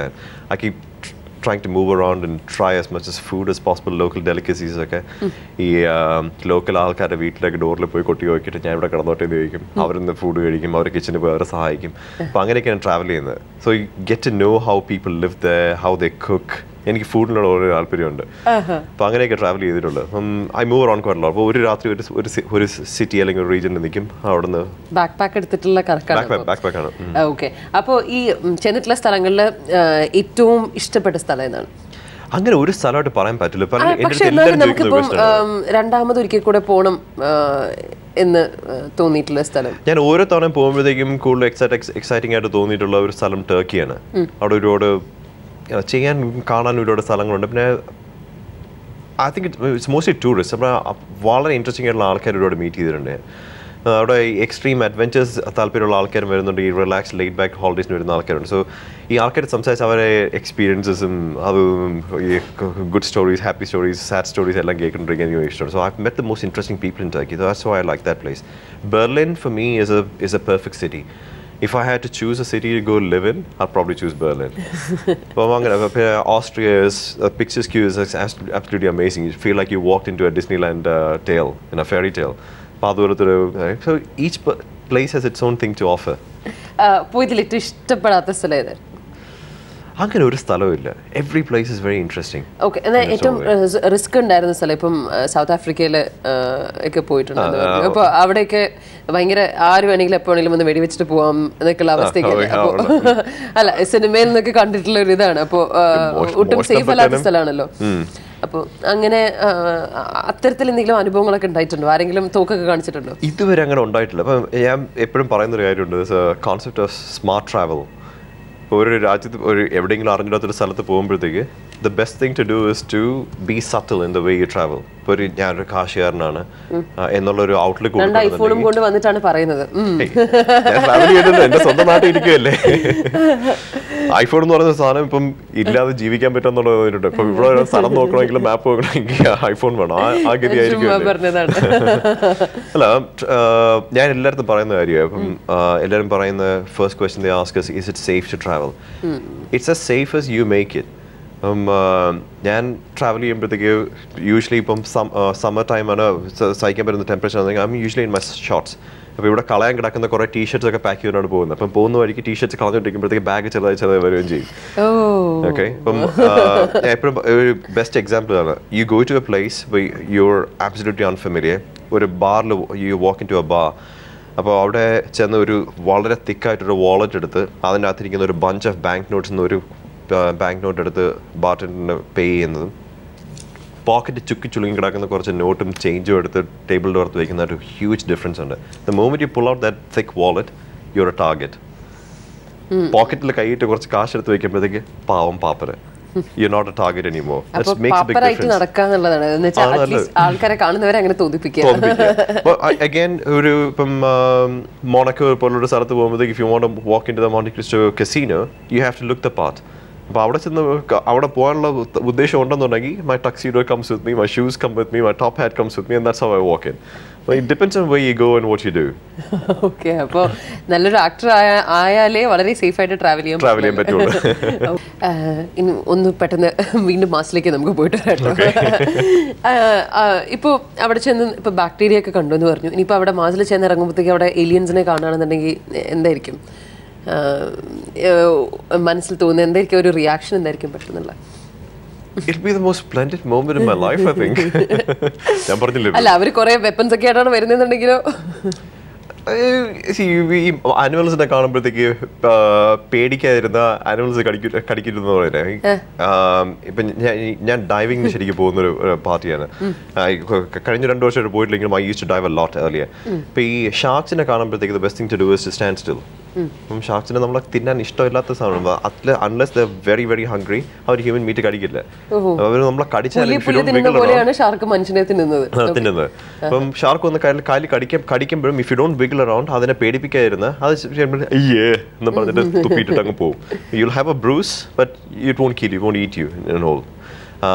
I keep trying to move around and try as much as food as possible, local delicacies ഒക്കെ. ഈ local ആൾക്കാരുടെ വീട്ടിലേക്ക് ഡോറിൽ പോയി കൊട്ടി നോക്കിയിട്ട് ഞാൻ ഇവിടെ കിടന്നോട്ടെ ചോദിക്കും. അവരിന്ന് ഫുഡ് കഴിക്കും, അവർ കിച്ചണിൽ പോയി അവരെ സഹായിക്കും. അപ്പോൾ അങ്ങനെയൊക്കെയാണ് ട്രാവൽ ചെയ്യുന്നത്. So you get to know how people live there, how they cook. എനിക്ക് ഫുഡിനോട് ഒരു താല്പര്യമുണ്ട്. അപ്പോൾ അങ്ങനെയൊക്കെ ട്രാവൽ ചെയ്തിട്ടുണ്ട്. I move around quite a lot. അപ്പോൾ ഒരു രാത്രി ഒരു സിറ്റി അല്ലെങ്കിൽ ഒരു റീജിയനിൽ നിൽക്കും. അവിടുന്ന് ബാക്ക് പാക്ക് എടുത്തിട്ടുള്ള ബാക്ക് പാക്കാണ്. ഓക്കെ. അപ്പോൾ ഈ ചെന്നിട്ടുള്ള സ്ഥലങ്ങളിൽ ഏറ്റവും ഇഷ്ടപ്പെട്ട സ്ഥലം ഏതാണ്? അങ്ങനെ ഒരു സ്ഥലമായിട്ട് പറയാൻ പറ്റില്ല. പക്ഷെ എന്നാലും നമുക്കിപ്പം രണ്ടാമതൊരിക്കൽ കൂടെ പോകണം എന്ന് തോന്നിയിട്ടുള്ള സ്ഥലം? ഞാൻ ഓരോ തവണ പോകുമ്പോഴത്തേക്കും കൂടുതൽ എക്സൈറ്റിംഗ് ആയിട്ട് തോന്നിയിട്ടുള്ള ഒരു സ്ഥലം ടർക്കിയാണ്. അവിടെ ഒരുപാട് ചെയ്യാൻ കാണാൻ ഒരുപാട് സ്ഥലങ്ങളുണ്ട്. പിന്നെ I think it's mostly tourist. അപ്പോൾ വളരെ ഇൻട്രസ്റ്റിംഗ് ആയിട്ടുള്ള ആൾക്കാർ ഒരുപാട് മീറ്റ് ചെയ്തിട്ടുണ്ട്. അവിടെ എക്സ്ട്രീം അഡ്വെഞ്ചേഴ്സ് താല്പര്യമുള്ള ആൾക്കാരും വരുന്നുണ്ട്. ഈ റിലാക്സ് ലെയ്ഡ് ബാക്ക് ഹോളിഡേസിന് വരുന്ന ആൾക്കാരുണ്ട്. സോ ഈ ആൾക്കാർ സംസാരിച്ച് അവരെ എക്സ്പീരിയൻസസും അതും ഈ good stories, happy stories, sad stories എല്ലാം കേൾക്കൊണ്ടിരിക്കാൻ എനിക്ക് ഇഷ്ടമാണ്. So I met the most interesting people in Turkey. That's why I like that place. Berlin for me is a perfect city. If I had to choose a city to go live in, I'd probably choose Berlin. Austria is picturesque is absolutely amazing. You feel like you walked into a Disneyland tale, in a fairy tale. So each place has its own thing to offer. പോയതിൽ ഏറ്റവും ഇഷ്ടപ്പെടാത്ത സ്ഥലം ഏത്? അങ്ങനെ ഒരു സ്ഥലമില്ല. Every place is very interesting. Okay. എന്നാൽ ഏറ്റവും റിസ്ക് ഉണ്ടായിരുന്ന സ്ഥലം? ഇപ്പം സൗത്ത് ആഫ്രിക്കയിൽ ഒക്കെ പോയിട്ടുണ്ടായിരുന്നു. അപ്പോൾ അവിടെയൊക്കെ ഭയങ്കര ആര് വേണമെങ്കിലും എപ്പോൾ വേണമെങ്കിലും ഒന്ന് വെടിവെച്ചിട്ട് പോവാം എന്നൊക്കെയുള്ള അവസ്ഥയൊക്കെ. അപ്പോൾ അല്ല, സിനിമയിൽ നിന്നൊക്കെ കണ്ടിട്ടുള്ള ഒരു ഇതാണ്. അപ്പോൾ ഒട്ടും സേഫ് അല്ലാത്ത സ്ഥലമാണല്ലോ. അപ്പോൾ അങ്ങനെ അത്തരത്തിൽ എന്തെങ്കിലും അനുഭവങ്ങളൊക്കെ ഉണ്ടായിട്ടുണ്ടോ? ആരെങ്കിലും തോക്കൊക്കെ കാണിച്ചിട്ടുണ്ടോ? ഇതുവരെ അങ്ങനെ ഉണ്ടായിട്ടില്ല. അപ്പം ഞാൻ എപ്പോഴും പറയുന്നൊരു കാര്യമുണ്ട്, കോൺസെപ്റ്റ് ഓഫ് സ്മാർട്ട് ട്രാവൽ. ഒരു രാജ്യത്ത് എവിടെയെങ്കിലും അറിഞ്ഞിടാത്തൊരു സ്ഥലത്ത് പോകുമ്പോഴത്തേക്ക് the best thing to do is to be subtle in the way you travel. ഇപ്പോൾ ഞാനൊരു കാശുകാരനാണ് എന്നുള്ളൊരു ഔട്ട്ലുക്ക് ട്രാവൽ ചെയ്തിട്ട് എന്റെ സ്വന്തം നാട്ടിൽ ഇരിക്കുകയല്ലേ. ഐഫോൺ എന്ന് പറയുന്ന സാധനം ഇപ്പം ഇല്ലാതെ ജീവിക്കാൻ പറ്റുമെന്നുള്ളതുണ്ട്. ഇപ്പം ഇവിടെ സ്ഥലം നോക്കണമെങ്കിൽ മാപ്പ് നോക്കണമെങ്കിൽ ഐഫോൺ വേണം. ആ ഗതി ആയിരിക്കും. അല്ല, ഞാൻ എല്ലായിടത്തും പറയുന്ന കാര്യമാണ്. ഇപ്പം എല്ലാവരും പറയുന്ന first question they ask us, is it safe to travel? It's as safe as you make it. ഞാൻ ട്രാവൽ ചെയ്യുമ്പോഴത്തേക്ക് യൂഷ്വലി ഇപ്പം സമ്മർ ടൈമാണ്, സഹിക്കാൻ പറ്റുന്ന ടെമ്പറേച്ചർ ആണെങ്കിൽ I M usually in my shorts. അപ്പോൾ ഇവിടെ കളയാൻ കിടക്കുന്ന കുറേ ടീഷർട്സ് ഒക്കെ പാക്ക് ചെയ്തിട്ടാണ് പോകുന്നത്. അപ്പം പോകുന്ന വഴിക്ക് ടീഷർട്സ് കളഞ്ഞുകൊണ്ടിരിക്കുമ്പോഴത്തേക്ക് ബാഗ് ചെറുതായി വരികയും ചെയ്യും. ഓക്കെ, അപ്പം എപ്പോഴും ഒരു ബെസ്റ്റ് എക്സാമ്പിൾ ആണ്, you go to a place you are absolutely unfamiliar. ഒരു ബാറിൽ you walk in to a bar. അപ്പോൾ അവിടെ ചെന്ന് ഒരു വളരെ തിക്കായിട്ടൊരു വാളറ്റ് എടുത്ത് അതിൻ്റെ അകത്തിരിക്കുന്ന ഒരു ബഞ്ച് ഓഫ് ബാങ്ക് നോട്ട്സ് എന്നൊരു ബാങ്ക് നോട്ട് എടുത്ത് ബാർട്ടൻഡറിന് പേ ചെയ്യുന്നതും പോക്കറ്റ് ചുളുങ്ങി കിടക്കുന്ന കുറച്ച് നോട്ടും ചേഞ്ചും എടുത്ത് ടേബിളിൻ്റെ പുറത്ത് വയ്ക്കുന്ന ഒരു ഹ്യൂജ് ഡിഫറൻസ് ഉണ്ട്. The moment U pull out that thick wallet you are A target. പോക്കറ്റിൽ കൈയിട്ട് കുറച്ച് കാശ് എടുത്ത് വയ്ക്കുമ്പോഴത്തേക്ക് പാവം പാപ്പര്, you're not a target anymore. That makes a big difference. ആൾക്കാരെ കാണുന്നവരെ അങ്ങനെ തോന്നിപ്പിക്കുക. Again, ഒരു ഇപ്പം മോണക്കോ പോലുള്ള സ്ഥലത്ത് പോകുമ്പോഴത്തേക്ക് if you want to walk into the Monte Cristo casino, you have to look the part. അപ്പോൾ അവിടെ ചെന്ന് അവിടെ പോകാനുള്ള ഉദ്ദേശം ഉണ്ടെന്നുണ്ടെങ്കിൽ my tuxedo comes with me, my shoes come with me, my top hat comes with me, and that's how I walk in. It depends on where you go and what you do. Okay, അപ്പോൾ നല്ലൊരു actor ആയാലേ വളരെ safe ആയിട്ട് travel ചെയ്യാൻ പറ്റുള്ളൂ. ഇനി ഒന്ന് പെട്ടെന്ന് വീണ്ടും മാസത്തിലേക്ക് നമുക്ക് പോയിട്ട് വരാം. ഇപ്പോൾ അവിടെ ചെന്ന് ഇപ്പോൾ ബാക്ടീരിയ ഒക്കെ കണ്ടു എന്ന് പറഞ്ഞു. ഇനിയിപ്പോൾ അവിടെ മാസത്തിൽ ചെന്ന് ഇറങ്ങുമ്പോഴത്തേക്ക് അവിടെ ഏലിയൻസിനെ കാണുകയാണെന്നുണ്ടെങ്കിൽ എന്തായിരിക്കും മനസ്സിൽ തോന്നുന്നത്? എന്തായിരിക്കും ഒരു റിയാക്ഷൻ എന്തായിരിക്കും പെട്ടെന്നുള്ള? It'll be the most splendid moment in my life, I think. ഞാൻ പറഞ്ഞില്ലേ, അല്ല അവർ കുറെ വെപ്പൺസ് ഒക്കെ ആയിട്ടാണ് വരുന്നുണ്ടെങ്കിലോ? ആനിമൽസിനെ കാണുമ്പോഴത്തേക്ക് പേടിക്കാതിരുന്ന ആനിമൽസ് കടിക്കരുതെന്ന് പറയുന്നത്. ഇപ്പൊ ഞാൻ ഡൈവിംഗിന് ശരിക്കും പോകുന്നൊരു പാർട്ടിയാണ്. കഴിഞ്ഞ 2 വർഷമായിട്ട് പോയിട്ടില്ലെങ്കിലും I use to dive a lot earlier. ഇപ്പൊ ഈ ഷാർക്സിനെ കാണുമ്പോഴത്തേക്ക് the best thing to do is to stand still. അപ്പം ഷാർക്സിനെ നമ്മളെ തിന്നാൻ ഇഷ്ടമില്ലാത്ത സാധനം, unless the very very hungry, അവർ ഹ്യൂമൻ മീറ്റ് കടിക്കില്ല. അവർ നമ്മളെ കടിച്ചാൽ തിന്നുന്നത്. അപ്പം ഷാർക്ക് ഒന്ന് കാലിൽ കടിക്കുമ്പോഴും if you don't wiggle around, അതിനെ പേടിപ്പിക്കാതിരുന്ന അത് അയ്യേ എന്ന് പറഞ്ഞിട്ട് തുപ്പിയിട്ടിട്ട് അങ്ങ് പോകും. You will have a bruise but it won't kill you, won't eat you in whole.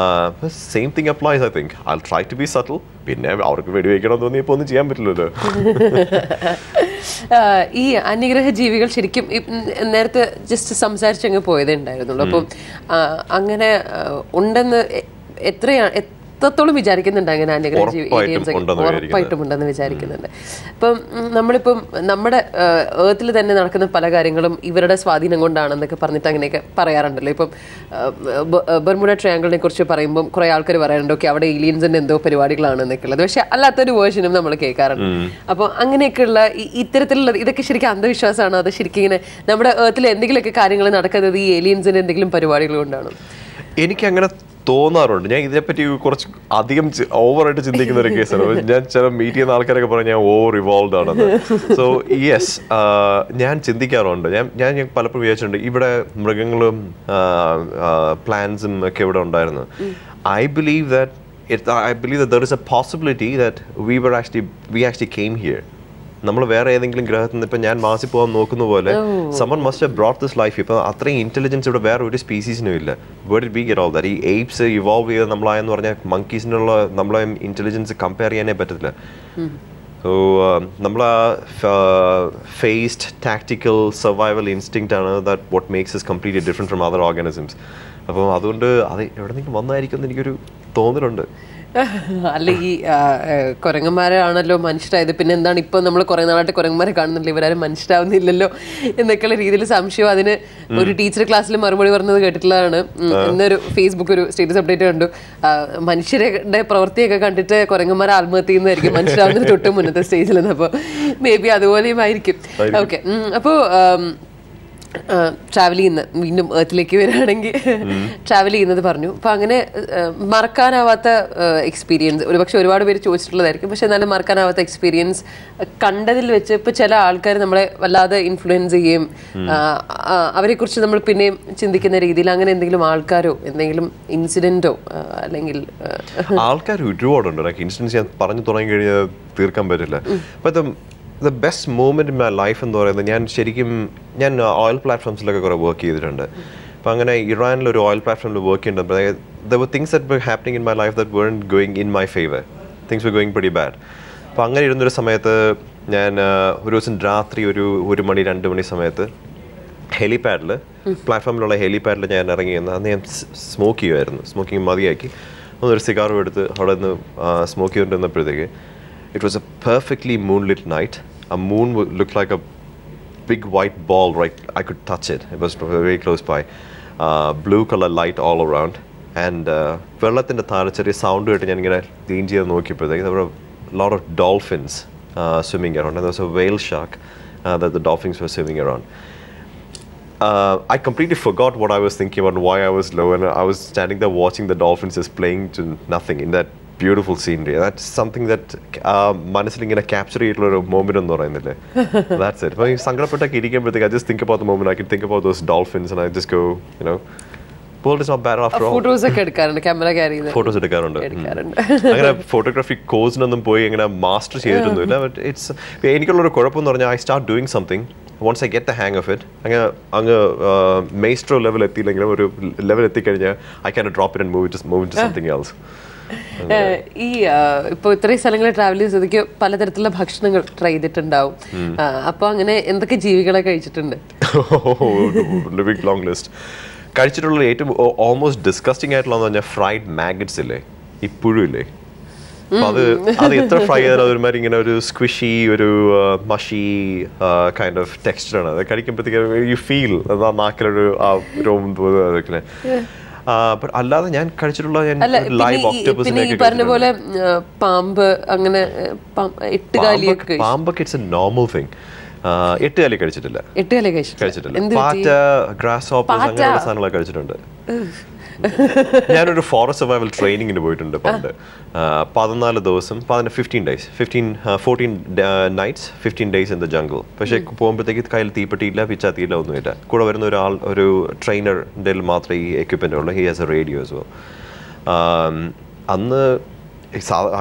Same thing applies, I think. I will try to be subtle. പിന്നെ അവർക്ക് വെടിവെക്കണം തോന്നിയപ്പോൾ ഒന്നും ചെയ്യാൻ പറ്റില്ലല്ലോ. ഈ അന്യഗ്രഹ ജീവികൾ ശരിക്കും നേരത്തെ ജസ്റ്റ് സംസാരിച്ചങ്ങ് പോയതേ ഉണ്ടായിരുന്നുള്ളൂ. അപ്പം അങ്ങനെ ഉണ്ടെന്ന് എത്രത്തോളം വിചാരിക്കുന്നുണ്ട് അങ്ങനെ അന്യഗ്രഹ ജീവി? ഉറപ്പായിട്ടും ഉണ്ടെന്ന് വിചാരിക്കുന്നുണ്ട്. ഇപ്പം നമ്മളിപ്പം നമ്മുടെ ഏർത്തിൽ തന്നെ നടക്കുന്ന പല കാര്യങ്ങളും ഇവരുടെ സ്വാധീനം കൊണ്ടാണെന്നൊക്കെ പറഞ്ഞിട്ട് അങ്ങനെയൊക്കെ പറയാറുണ്ടല്ലോ. ഇപ്പം ബർമുഡ ട്രയാങ്കിളിനെ കുറിച്ച് പറയുമ്പോൾ കുറെ ആൾക്കാർ പറയാറുണ്ട് ഓക്കെ അവിടെ ഏലിയൻസിന്റെ എന്തോ പരിപാടികളാണെന്നൊക്കെ ഉള്ളത്. പക്ഷെ അല്ലാത്തൊരു വേർഷനും നമ്മൾ കേൾക്കാറുണ്ട്. അപ്പോൾ അങ്ങനെയൊക്കെയുള്ള ഇത്തരത്തിലുള്ള ഇതൊക്കെ ശരിക്കും അന്ധവിശ്വാസമാണ്? അത് ശരിക്കും ഇങ്ങനെ നമ്മുടെ ഏർത്തിൽ എന്തെങ്കിലുമൊക്കെ കാര്യങ്ങൾ നടക്കുന്നത് ഈ ഏലിയൻസിന്റെ എന്തെങ്കിലും പരിപാടികൾ കൊണ്ടാണ്? എനിക്കങ്ങനെ തോന്നാറുണ്ട്. ഞാൻ ഇതിനെപ്പറ്റി കുറച്ച് അധികം ഓവറായിട്ട് ചിന്തിക്കുന്ന ഒരു കേസാണ്. ഞാൻ ചില മീറ്റ് ചെയ്യുന്ന ആൾക്കാരൊക്കെ പറഞ്ഞാൽ ഞാൻ ഓവർ ഇവോൾവ് ആണെന്ന്. സോ യെസ്, ഞാൻ ചിന്തിക്കാറുണ്ട്. ഞാൻ പലപ്പോഴും വിചാരിച്ചിട്ടുണ്ട് ഇവിടെ മൃഗങ്ങളും പ്ലാന്റ്സും ഒക്കെ ഇവിടെ ഉണ്ടായിരുന്നു. I believe that there is a possibility that we actually came here. നമ്മൾ വേറെ ഏതെങ്കിലും ഗ്രഹത്തിൽ നിന്ന്, ഇപ്പം ഞാൻ മാസി പോകാൻ നോക്കുന്ന പോലെ someone must have brought this life. ഇപ്പം അത്രയും ഇൻ്റലിജൻസ് ഇവിടെ വേറെ ഒരു സ്പീസീസിനും ഇല്ല. Where did we get all that? ഈ എയ്പ്സ് ഇവോൾവ് ചെയ്ത് നമ്മളായെന്ന് പറഞ്ഞാൽ മങ്കീസിനുള്ള നമ്മളെ ഇൻ്റലിജൻസ് കമ്പയർ ചെയ്യാനേ പറ്റത്തില്ല. സോ നമ്മൾ ഫേസ്ഡ് ടാക്ടിക്കൽ സർവൈവൽ ഇൻസ്റ്റിങ്ക്റ്റ് ആണ് that what makes us completely different from other organisms. അപ്പം അതുകൊണ്ട് അത് എവിടെ നിന്നും വന്നായിരിക്കും എന്ന് എനിക്കൊരു തോന്നലുണ്ട്. അല്ല ഈ കുരങ്ങന്മാരാണല്ലോ മനുഷ്യരായത്, പിന്നെ എന്താണ് ഇപ്പൊ നമ്മൾ കുറെ നാളായിട്ട് കുരങ്ങന്മാരെ കാണുന്നില്ല, ഇവരാരും മനുഷ്യരാവുന്നില്ലല്ലോ എന്നൊക്കെയുള്ള രീതിയിൽ സംശയം. അതിന് ഒരു ടീച്ചർ ക്ലാസ്സിൽ മറുപടി പറഞ്ഞത് കേട്ടിട്ടുള്ളതാണ്. ഇന്നൊരു ഫേസ്ബുക്ക് ഒരു സ്റ്റേറ്റസ് അപ്ഡേറ്റ് കണ്ടു, മനുഷ്യരുടെ പ്രവൃത്തിയൊക്കെ കണ്ടിട്ട് കുരങ്ങന്മാരെ ആത്മഹത്യ ചെയ്യുന്നതായിരിക്കും മനുഷ്യരാവുന്നതിന് തൊട്ട് മുന്നത്തെ സ്റ്റേജിൽ. അപ്പോൾ മേ ബി അതുപോലെയും ആയിരിക്കും. ഓക്കെ, അപ്പോൾ ട്രാവൽ ചെയ്യുന്ന വീണ്ടും എർത്തിലേക്ക് വരികയാണെങ്കിൽ ട്രാവൽ ചെയ്യുന്നത് പറഞ്ഞു. അപ്പം അങ്ങനെ മറക്കാനാവാത്ത എക്സ്പീരിയൻസ് ഒരുപക്ഷെ ഒരുപാട് പേര് ചോദിച്ചിട്ടുള്ളതായിരിക്കും. പക്ഷെ എന്നാലും മറക്കാനാവാത്ത എക്സ്പീരിയൻസ് കണ്ടതിൽ വെച്ച് ഇപ്പം ചില ആൾക്കാർ നമ്മളെ വല്ലാതെ ഇൻഫ്ലുവൻസ് ചെയ്യുകയും അവരെക്കുറിച്ച് നമ്മൾ പിന്നെയും ചിന്തിക്കുന്ന രീതിയിൽ അങ്ങനെ എന്തെങ്കിലും ആൾക്കാരോ എന്തെങ്കിലും ഇൻസിഡൻറ്റോ അല്ലെങ്കിൽ ആൾക്കാർ ഒരുപാടുണ്ട്. ഇൻസിഡൻസ് ഞാൻ പറഞ്ഞു തുടങ്ങി കഴിഞ്ഞാൽ തീർക്കാൻ പറ്റില്ല. അപ്പം the best moment in my life എന്ന് പറയുന്നത് ഞാൻ ഓയിൽ പ്ലാറ്റ്ഫോംസിലൊക്കെ കുറേ വർക്ക് ചെയ്തിട്ടുണ്ട്. അപ്പം അങ്ങനെ ഇറാനിലൊരു ഓയിൽ പ്ലാറ്റ്ഫോമിൽ വർക്ക് ചെയ്യുന്നുണ്ട്. there were things that were happening in my life that weren't going in my favor. Things were going pretty bad. അപ്പം അങ്ങനെ ഇരുന്നൊരു സമയത്ത് ഞാൻ ഒരു ദിവസം രാത്രി ഒരു മണി 2 മണി സമയത്ത് ഹെലിപാഡിൽ പ്ലാറ്റ്ഫോമിലുള്ള ഹെലിപാഡിൽ ഞാൻ ഇറങ്ങി അന്ന് ഞാൻ സ്മോക്ക് ചെയ്യുമായിരുന്നു. സ്മോക്കിങ് മതിയാക്കി ഒന്നൊരു സിഗാറും എടുത്ത് അവിടെ നിന്ന് smoke ചെയ്തുകൊണ്ടിരുന്നപ്പോഴത്തേക്ക് it was a perfectly moonlit night. A moon looked like a big white ball, right? I could touch it. It was very close by. Blue color light all around. And വെള്ളത്തിൻ്റെ താഴെ ചെറിയ sound കേട്ട് ഞാൻ ഇങ്ങനെ clean ചെയ്ത് നോക്കിയപ്പോഴത്തേക്ക് there were a lot of dolphins swimming around. And there was a whale shark that the dolphins were swimming around. I completely forgot what I was thinking about, why I was low, and I was standing there watching the dolphins just playing to nothing in that beautiful scenery. That's something that മനസ്സിൽ ഇങ്ങനെ capture ചെയ്തിട്ടുള്ള ഒരു moment എന്ന് പറയുന്നില്ലേ. That's it. അപ്പോൾ ഈ സങ്കടപ്പെട്ടൊക്കെ ഇരിക്കുമ്പോഴത്തേക്ക് I just think about the moment. I can think about those dolphins and I just go, you know, world is not bad after all. Photos ഒക്കെ എടുക്കാറുണ്ട്, ക്യാമറ ക്യാരി ചെയ്ത് photos എടുക്കാറുണ്ട്. അങ്ങനെ photography കോഴ്സിനൊന്നും പോയി ഇങ്ങനെ master ചെയ്തിട്ടൊന്നുമില്ല. But it's എനിക്കുള്ളൊരു കുഴപ്പമെന്ന് പറഞ്ഞാൽ I start doing something once I get the hang of it. അങ്ങ് മെയ്സ്ട്രോ level എത്തിയില്ലെങ്കിലും ഒരു ലെവൽ എത്തിക്കഴിഞ്ഞാൽ I kind of drop it and move into something else. ഈ ഇപ്പോൾ ഇത്രയും സ്ഥലങ്ങളിൽ ട്രാവൽ ചെയ്തതിക്ക് പലതരത്തിലുള്ള ഭക്ഷണങ്ങൾ ട്രൈ ചെയ്തിട്ടുണ്ടാവും. അപ്പോൾ അങ്ങനെ എന്തൊക്കെ ജീവികളെ കഴിച്ചിട്ടുണ്ട്? Long list. കഴിച്ചിട്ടുള്ള ഏറ്റവും ഓൾമോസ്റ്റ് ഡിസ്കസ്റ്റിംഗ് ആയിട്ടുള്ളതെന്ന് പറഞ്ഞാൽ ഫ്രൈഡ് മാഗറ്റ്സ് ഇല്ലേ, ഇപ്പോഴും ഇല്ലേ. അത് എത്ര ഫ്രൈ ചെയ്താലും ഒരുമാതിരി ഇങ്ങനെ ഒരു സ്ക്വിഷി ഒരു മഷി കൈൻഡ് ഓഫ് ടെക്സ്ചറാണ്. അത് കഴിക്കുമ്പോഴത്തേക്ക് യു ഫീൽ നാക്കിലൊരു രോമം തോന്നുന്നത്. അല്ലാതെ ഞാൻ കഴിച്ചിട്ടുള്ള ലൈവ് ഓക്ടോപസിനെ പറഞ്ഞ പോലെ പാമ്പ് അങ്ങനെ പാമ്പൊക്കെ ഇറ്റ്സ് എ നോർമൽ തിങ്. 8 കാലി കഴിച്ചിട്ടില്ല. പാറ്റ, ഗ്രാസ് ഹോപ്പേഴ്സ് അങ്ങനെയുള്ള സാധനങ്ങളൊക്കെ കഴിച്ചിട്ടുണ്ട്. ഞാനൊരു ഫോറസ്റ്റ് സർവൈവൽ ട്രെയിനിങ്ങിന് പോയിട്ടുണ്ട് പണ്ട്. 14 ദിവസം 14 nights 15 days in the jungle. പക്ഷേ പോകുമ്പോഴത്തേക്ക് കയ്യിൽ തീപ്പെട്ടിയില്ല, പിച്ചാത്തിയില്ല, ഒന്നുമില്ല. കൂടെ വരുന്ന ഒരു ട്രെയിനറിൻ്റെ മാത്രമേ ഈ എക്യുപ്മെൻ്റ് ഉള്ളൂ. He has a radio as well. അന്ന്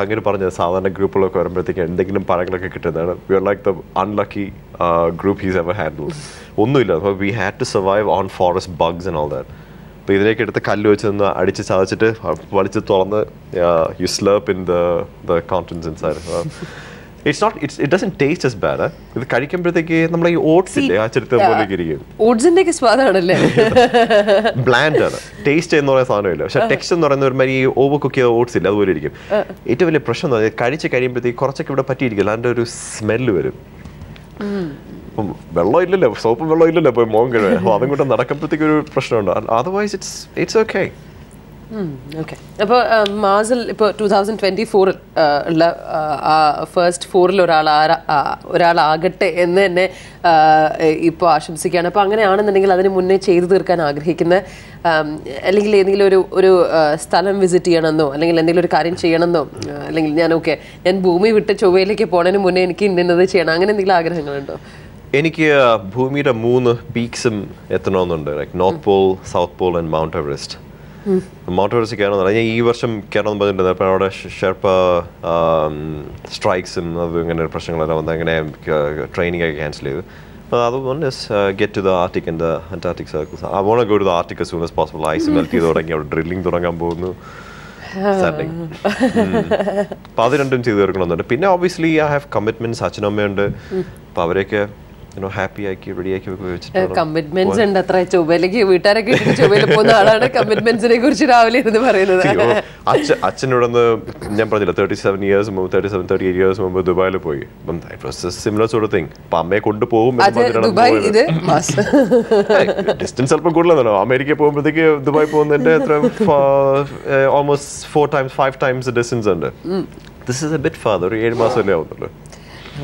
അങ്ങനെ പറഞ്ഞത് സാധാരണ ഗ്രൂപ്പുകളൊക്കെ വരുമ്പോഴത്തേക്ക് എന്തെങ്കിലും പഴങ്ങളൊക്കെ കിട്ടുന്നതാണ്. We are like the unlucky group he's ever handled. ഒന്നുമില്ല. അപ്പോൾ we had to survive on forest bugs and all that. അപ്പോൾ ഇതിലേക്ക് എടുത്ത് കല്ല് വെച്ച് നിന്ന് അടിച്ച് ചതച്ചിട്ട് വലിച്ച് തുറന്ന് you slurp in the contents inside. It doesn't taste as bad. ഇത് കഴിക്കുമ്പോഴത്തേക്ക് നമ്മൾ ഈ ഓട്സ് ഇല്ലേ ആ ചെറുത്ത പോലെയൊക്കെ ഇരിക്കും. ഓട്സിന്റെ ഒക്കെ സ്വാദാണല്ലേ. ബ്ലാൻഡ് ആണ്. ടേസ്റ്റ് എന്ന് പറയുന്ന സാധനമില്ല. പക്ഷെ ടെക്സ്റ്റ് എന്ന് പറയുന്ന ഒരു മാതിരി ഓവർ കുക്ക് ചെയ്ത ഓട്സ് ഇല്ല, അതുപോലെ ഇരിക്കും. ഏറ്റവും വലിയ പ്രശ്നം എന്ന് പറഞ്ഞാൽ കഴിച്ച് കഴിയുമ്പോഴത്തേക്ക് കുറച്ചൊക്കെ ഇവിടെ പറ്റിയിരിക്കില്ല, അതിൻ്റെ ഒരു സ്മെല്ല് വരും. അപ്പം വെള്ളം ഇല്ലല്ലോ, സോപ്പും വെള്ളം ഇല്ലല്ലോ പോയി മോൻ കഴിയാൻ. അപ്പോൾ അതും കൂടെ നടക്കുമ്പോഴത്തേക്ക് ഒരു പ്രശ്നമുണ്ട്. Otherwise it's okay. ഓക്കെ. അപ്പോൾ മാസിൽ ഇപ്പോൾ 2024 ഉള്ള ഫസ്റ്റ് 4 ഒരാളാകട്ടെ എന്ന് തന്നെ ഇപ്പോൾ ആശംസിക്കുകയാണ്. അപ്പോൾ അങ്ങനെയാണെന്നുണ്ടെങ്കിൽ അതിന് മുന്നേ ചെയ്തു തീർക്കാൻ ആഗ്രഹിക്കുന്ന അല്ലെങ്കിൽ ഏതെങ്കിലും ഒരു സ്ഥലം വിസിറ്റ് ചെയ്യണമെന്നോ അല്ലെങ്കിൽ എന്തെങ്കിലും ഒരു കാര്യം ചെയ്യണമെന്നോ അല്ലെങ്കിൽ ഞാൻ ഭൂമി വിട്ട് ചൊവ്വയിലേക്ക് പോണതിന് മുന്നേ എനിക്ക് ഇന്നത് ചെയ്യണം, അങ്ങനെ എന്തെങ്കിലും ആഗ്രഹങ്ങളുണ്ടോ? എനിക്ക് ഭൂമിയുടെ 3 പീക്സും എത്തണമെന്നുണ്ട്. Like north pole, south pole and Mount Everest. Mount Everest കയറണമെന്നാണ് ഞാൻ ഈ വർഷം കയറണമെന്ന് പറഞ്ഞിട്ടുണ്ട്. അപ്പോൾ അവിടെ ഷെർപ്പ സ്ട്രൈക്സും അത് ഇങ്ങനെ പ്രശ്നങ്ങളെല്ലാം വന്ന് അങ്ങനെ ട്രെയിനിങ് ഒക്കെ ക്യാൻസൽ ചെയ്തു. അപ്പോൾ അതുകൊണ്ട് get to the Arctic and the Antarctic circles. I want to go to the Arctic as soon as possible. Ice melt ചെയ്ത് തുടങ്ങി, അവിടെ ഡ്രില്ലിംഗ് തുടങ്ങാൻ പോകുന്നു. അപ്പോൾ അത് രണ്ടും ചെയ്ത് തീർക്കണമെന്നുണ്ട്. പിന്നെ ഒബ്വിയസ്ലി ഐ ഹാവ് കമ്മിറ്റ്മെന്റ്സ്. അച്ഛനമ്മയുണ്ട്. അപ്പോൾ അവരെയൊക്കെ ഹാപ്പി ആക്കി റെഡിയാക്കി വെച്ചിട്ട് കമ്മിറ്റ്മെന്റ്സ് ഉണ്ട്. അത്ര ചൊവ്വയിലേക്ക് വീട്ടുകാരൊക്കെ ചൊവ്വയിൽ പോകുന്ന ആളാണ് കമ്മിറ്റ്മെന്റ്സിനെ കുറിച്ച് രാവിലെ ഇരുന്ന് പറയുന്നത്. അച്ഛനോടൊന്ന് ഞാൻ പറഞ്ഞില്ല 37 ഇയേഴ്സ് മുമ്പ് ദുബായിൽ പോയി. Similar sort of thing. അപ്പൊ അമ്മയെ കൊണ്ടുപോകും. ഡിസ്റ്റൻസ് അല്പം കൂടുതലാണല്ലോ. അമേരിക്ക പോകുമ്പോഴത്തേക്ക് ദുബായ് പോകുന്നതിന്റെ എത്ര ഓൾമോസ്റ്റ് 4 times 5 times ഡിസ്റ്റൻസ് ഉണ്ട്. This is a bit farther. 7 മാസമല്ലേ ആവുന്നുള്ളൂ.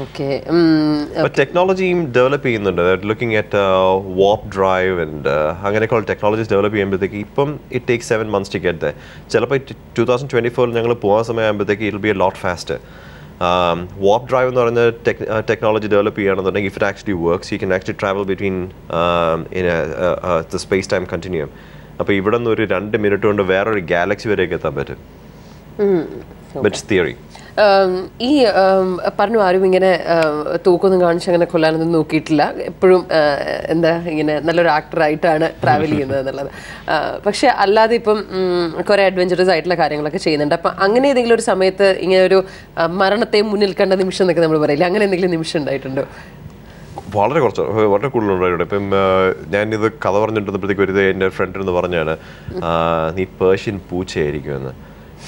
ഓക്കെ. ടെക്നോളജിയും ഡെവലപ്പ് ചെയ്യുന്നുണ്ട്. Looking at warp drive and അങ്ങനെയൊക്കെയുള്ള ടെക്നോളജീസ് ഡെവലപ്പ് ചെയ്യുമ്പോഴത്തേക്ക് ഇപ്പം it takes 7 months to get there. ചിലപ്പോൾ 2024 ഞങ്ങൾ പോകാൻ സമയമാകുമ്പോഴത്തേക്ക് it be a lot faster. Warp drive എന്ന് പറയുന്ന ടെക്നോളജി ഡെവലപ്പ് ചെയ്യുകയാണെന്നുണ്ടെങ്കിൽ if it actually works you can actually travel between the space time continuum. അപ്പോൾ ഇവിടെ നിന്ന് ഒരു 2 minute കൊണ്ട് വേറൊരു ഗാലക്സി വരെയൊക്കെ എത്താൻ പറ്റും. It's theory. ഈ പറഞ്ഞു ആരും ഇങ്ങനെ തൂക്കൊന്നും കാണിച്ച് അങ്ങനെ കൊല്ലാനൊന്നും നോക്കിയിട്ടില്ല. എപ്പോഴും എന്താ ഇങ്ങനെ നല്ലൊരു ആക്ടറായിട്ടാണ് ട്രാവൽ ചെയ്യുന്നത് എന്നുള്ളത്. പക്ഷെ അല്ലാതെ ഇപ്പം കുറേ അഡ്വഞ്ചറസ് ആയിട്ടുള്ള കാര്യങ്ങളൊക്കെ ചെയ്യുന്നുണ്ട്. അപ്പം അങ്ങനെ ഏതെങ്കിലും ഒരു സമയത്ത് ഇങ്ങനെ ഒരു മരണത്തെ മുന്നിൽ കണ്ട നിമിഷം എന്നൊക്കെ നമ്മൾ പറയില്ല, അങ്ങനെ എന്തെങ്കിലും നിമിഷം ഉണ്ടായിട്ടുണ്ടോ? വളരെ കൂടുതലുണ്ടായിട്ടുണ്ട്. ഇപ്പം ഞാനിത് കഥ പറഞ്ഞിട്ടുണ്ടെന്നപ്പോഴത്തേക്ക് ഒരു എൻ്റെ ഫ്രണ്ടിനെന്ന് പറഞ്ഞാണ് നീ പേർഷ്യൻ പൂച്ചയായിരിക്കുമെന്ന്.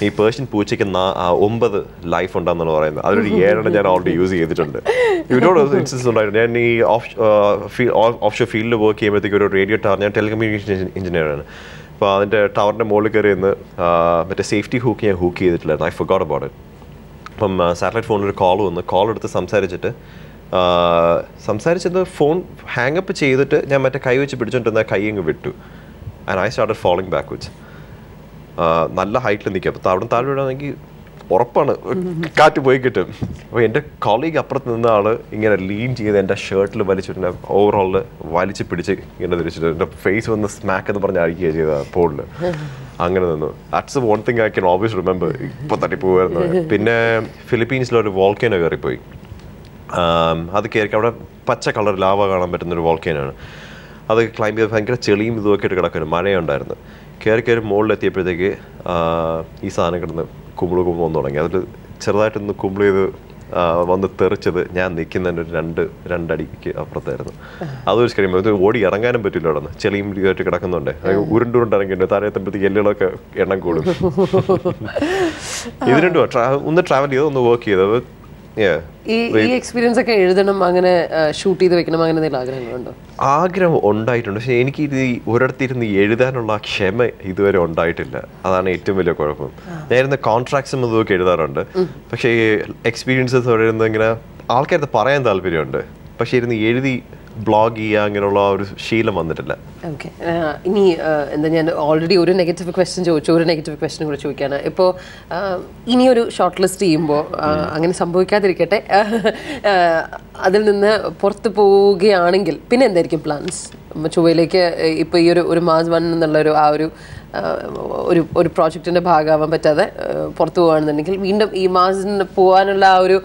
ഈ പേർഷ്യൻ പൂച്ചയ്ക്ക് 9 ലൈഫ് ഉണ്ടെന്നാണ് പറയുന്നത്. അതിലൊരു 7 ഞാൻ ഓൾറെഡി യൂസ് ചെയ്തിട്ടുണ്ട്. ഇവരോട് ഇൻസിഡൻസ് ഉണ്ടായിരുന്നു. ഞാൻ ഈ ഓഫ് ഷോർ ഫീൽഡിൽ വർക്ക് ചെയ്യുമ്പോഴത്തേക്ക് ഒരു റേഡിയോ ടവർ, ഞാൻ ടെലികമ്മ്യൂണിക്കേഷൻ എഞ്ചിനീയറാണ്. അപ്പോൾ അതിൻ്റെ ടവറിൻ്റെ മുകളിൽ കയറി നിന്ന് മറ്റേ സേഫ്റ്റി ഹൂക്ക് ഞാൻ ഹൂക്ക് ചെയ്തിട്ടില്ലായിരുന്നു. I forgot about it. അപ്പം സാറ്റലൈറ്റ് ഫോണിൽ ഒരു കോൾ വന്നു. കോൾ എടുത്ത് സംസാരിച്ചത് ഫോൺ ഹാങ്ങപ്പ് ചെയ്തിട്ട് ഞാൻ മറ്റേ കൈ വെച്ച് പിടിച്ചോണ്ടിരുന്ന കൈ അങ്ങ് വിട്ടു. And I started following backwards. നല്ല ഹൈറ്റിൽ നിൽക്കുക. അപ്പോൾ അവിടെ താഴെ വിടാണെങ്കിൽ ഉറപ്പാണ് കാറ്റ് പോയി കിട്ടും. അപ്പോൾ എൻ്റെ കോളീഗ് അപ്പുറത്ത് നിന്ന ആൾ ഇങ്ങനെ ലീൻ ചെയ്ത് എൻ്റെ ഷർട്ടിൽ വലിച്ചിട്ട് ഓവറോളിൽ വലിച്ച് പിടിച്ച് ഇങ്ങനെ തിരിച്ചിട്ട് എൻ്റെ ഫേസ് വന്ന് സ്മാക്ക് എന്ന് പറഞ്ഞ് അഴിക്കുക ചെയ്ത പോളിൽ. അങ്ങനെ നിന്നു. That's one thing I can always remember. ഇപ്പോൾ തട്ടിപ്പോകുമായിരുന്നു. പിന്നെ ഫിലിപ്പീൻസിലൊരു വോൾക്കേനോ കയറിപ്പോയി. അത് കയറി അവിടെ പച്ച കളർ ലാവ കാണാൻ പറ്റുന്നൊരു വോൾക്കേനാണ്. അത് ക്ലൈംബ് ചെയ്ത് ഭയങ്കര ചെളിയും ഇതുമൊക്കെ ആയിട്ട് കിടക്കുന്നു. മഴയുണ്ടായിരുന്നു. കയറി മുകളിലെത്തിയപ്പോഴത്തേക്ക് ഈ സാധനം കിടന്ന് കുമ്പിള് വന്നു തുടങ്ങി. അതിൽ ചെറുതായിട്ടൊന്ന് കുമ്പിൾ ചെയ്ത് വന്ന് തെറിച്ചത് ഞാൻ നിൽക്കുന്നതിൻ്റെ ഒരു 2 അടിക്ക് അപ്പുറത്തായിരുന്നു. അതൊരു സ്ക്രീം. അത് ഓടി ഇറങ്ങാനും പറ്റില്ല. അവിടെ നിന്ന് ചെളിയും ഇതായിട്ട് കിടക്കുന്നുണ്ട്. ഉരുണ്ടിറങ്ങിയിട്ടുണ്ട്. താഴെ എത്തുമ്പോഴത്തേക്ക് എല്ലുകളൊക്കെ എണ്ണം കൂടും. ഇത് രണ്ടും ഒന്ന് ട്രാവൽ ചെയ്ത് ഒന്ന് വർക്ക് ചെയ്തത്. ഈ എക്സ്പീരിയൻസ് ഒക്കെ എഴുതണം, അങ്ങനെ ഷൂട്ട് ചെയ്ത് വെക്കണം, അങ്ങനെ എന്തെങ്കിലും ആഗ്രഹങ്ങളുണ്ടോ? ആഗ്രഹം ഉണ്ടായിട്ടുണ്ട്. പക്ഷെ എനിക്ക് ഇത് ഒരിടത്തിരുന്ന് എഴുതാനുള്ള ക്ഷമ ഇതുവരെ ഉണ്ടായിട്ടില്ല. അതാണ് ഏറ്റവും വലിയ കുഴപ്പം. ഞാൻ ഇരുന്ന് കോൺട്രാക്ട്സും ഇതൊക്കെ എഴുതാറുണ്ട്. പക്ഷേ ഈ എക്സ്പീരിയൻസസ് പറയുന്നത് ഇങ്ങനെ ആൾക്കാരത് പറയാൻ താല്പര്യമുണ്ട്. പക്ഷെ ഇരുന്ന് എഴുതി ബ്ലോഗ് ചെയ്യുക അങ്ങനെയുള്ള ഒരു ശീലം വന്നിട്ടില്ല. ഓക്കെ. ഇനി എന്താ, ഞാൻ ഓൾറെഡി ഒരു നെഗറ്റീവ് ക്വസ്റ്റ്യൻ ചോദിച്ചു, ഒരു നെഗറ്റീവ് ക്വസ്റ്റ്യൻ കൂടെ ചോദിക്കാണ്. ഇപ്പോൾ ഇനിയൊരു ഷോർട്ട് ലിസ്റ്റ് ചെയ്യുമ്പോൾ അങ്ങനെ സംഭവിക്കാതിരിക്കട്ടെ, അതിൽ നിന്ന് പുറത്ത് പോവുകയാണെങ്കിൽ പിന്നെ എന്തായിരിക്കും പ്ലാൻസ്? ചൊവ്വയിലേക്ക് ഇപ്പോൾ ഈ ഒരു മാസ് 1 എന്നുള്ളൊരു ആ ഒരു പ്രോജക്റ്റിൻ്റെ ഭാഗമാവാൻ പറ്റാതെ പുറത്തു പോകുകയാണെന്നുണ്ടെങ്കിൽ വീണ്ടും ഈ മാസിന് പോകാനുള്ള ആ ഒരു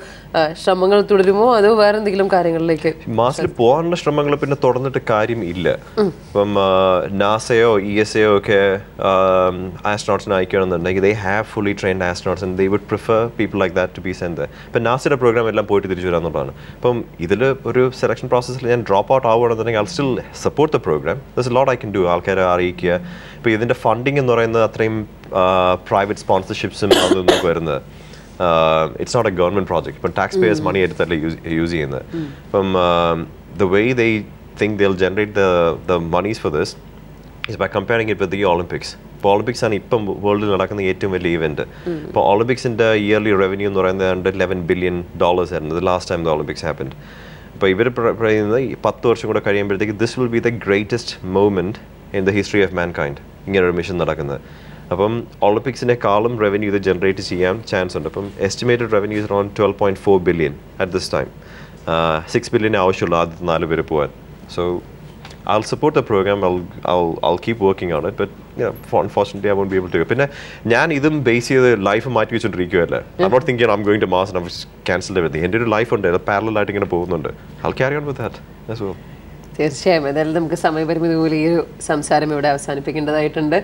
ശ്രമങ്ങൾ തുടരുമോ, അതോ വേറെ എന്തെങ്കിലും കാര്യങ്ങളിലേക്ക്? മാസിൽ പോകാനുള്ള ശ്രമങ്ങൾ പിന്നെ തുടർന്നിട്ട് കാര്യം ഇല്ല. ഇപ്പം നാസയോ ESAയോ ഒക്കെ ആസ്ട്രോണട്സിനെ അയക്കുകയാണെന്നുണ്ടെങ്കിൽ they have fully trained astronauts and they would prefer people like that to be sent there. ഇപ്പം നാസയുടെ പ്രോഗ്രാം എല്ലാം പോയിട്ട് തിരിച്ചു വരാമെന്നുള്ളതാണ്. അപ്പം ഇതിൽ ഒരു സെലക്ഷൻ പ്രോസസ്സിൽ ഞാൻ ഡ്രോപ്പ് ഔട്ട് ആവുകയാണെന്നുണ്ടെങ്കിൽ I'll still support the program. There's a lot I can do. ആൾക്കാരെ അറിയിക്കുക. ഇപ്പോൾ ഇതിൻ്റെ ഫണ്ടിങ് എന്ന് പറയുന്നത് അത്രയും പ്രൈവറ്റ് സ്പോൺസർഷിപ്സും അതൊന്നും വരുന്നത്. It's not a government project, but taxpayers' money എടുത്തല്ലേ യൂസ് ചെയ്യുന്നത്. അപ്പം the way they think they'll generate the monies for this is by comparing it with the Olympics. ഇപ്പോൾ ഒളിമ്പിക്സ് ആണ് ഇപ്പം വേൾഡിൽ നടക്കുന്ന ഏറ്റവും വലിയ ഇവന്റ്. ഇപ്പോൾ ഒളിമ്പിക്സിൻ്റെ ഇയർലി റവന്യൂ എന്ന് പറയുന്നത് $11 billion ആയിരുന്നു the last time the Olympics happened. അപ്പോൾ ഇവർ പറയുന്നത് 10 വർഷം കൂടെ കഴിയുമ്പോഴത്തേക്ക് this will be the greatest moment in the history of mankind, ഇങ്ങനൊരു മിഷൻ നടക്കുന്നത്. അപ്പം ഒളിമ്പിക്സിനെക്കാളും റവന്യൂ ഇത് ജനറേറ്റ് ചെയ്യാൻ ചാൻസ് ഉണ്ട്. അപ്പം estimated revenue is around $12.4 billion at this time. $6 billion ആവശ്യമുള്ളൂ ആദ്യത്തെ 4 പേര് പോകാൻ. So I'll support the program. I'll keep working on it, but unfortunately I won't be able to. പിന്നെ ഞാൻ ഇതും ബേസ് ചെയ്ത് ലൈഫ് മാറ്റി വെച്ചോണ്ടിരിക്കുകയല്ലേ. I'm not thinking I'm going to Mars and I've cancelled everything. എൻ്റെ ഒരു ലൈഫ് ഉണ്ട്, അത് parallel ആയിട്ട് ഇങ്ങനെ പോകുന്നുണ്ട്. I'll carry on with that as well. തീർച്ചയായും. ഏതായാലും നമുക്ക് സമയപരിമിതി പോലെ ഈ ഒരു സംസാരം ഇവിടെ അവസാനിപ്പിക്കേണ്ടതായിട്ടുണ്ട്.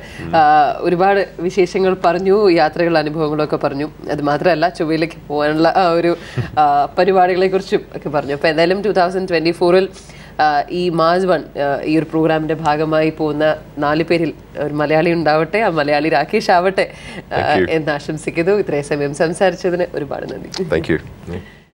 ഒരുപാട് വിശേഷങ്ങൾ പറഞ്ഞു, യാത്രകൾ അനുഭവങ്ങളൊക്കെ പറഞ്ഞു. അത് മാത്രമല്ല ചൊവ്വയിലേക്ക് പോകാനുള്ള ആ ഒരു പരിപാടികളെ കുറിച്ചും ഒക്കെ പറഞ്ഞു. അപ്പോൾ എന്തായാലും 2024 ഈ മാസ് 1 ഈ ഒരു പ്രോഗ്രാമിന്റെ ഭാഗമായി പോകുന്ന 4 പേരിൽ ഒരു മലയാളി ഉണ്ടാവട്ടെ, ആ മലയാളി രാകേഷ് ആവട്ടെ എന്ന് ആശംസിക്കുന്നു. ഇത്രയും സമയം സംസാരിച്ചതിന് ഒരുപാട് നന്ദി. Thank you.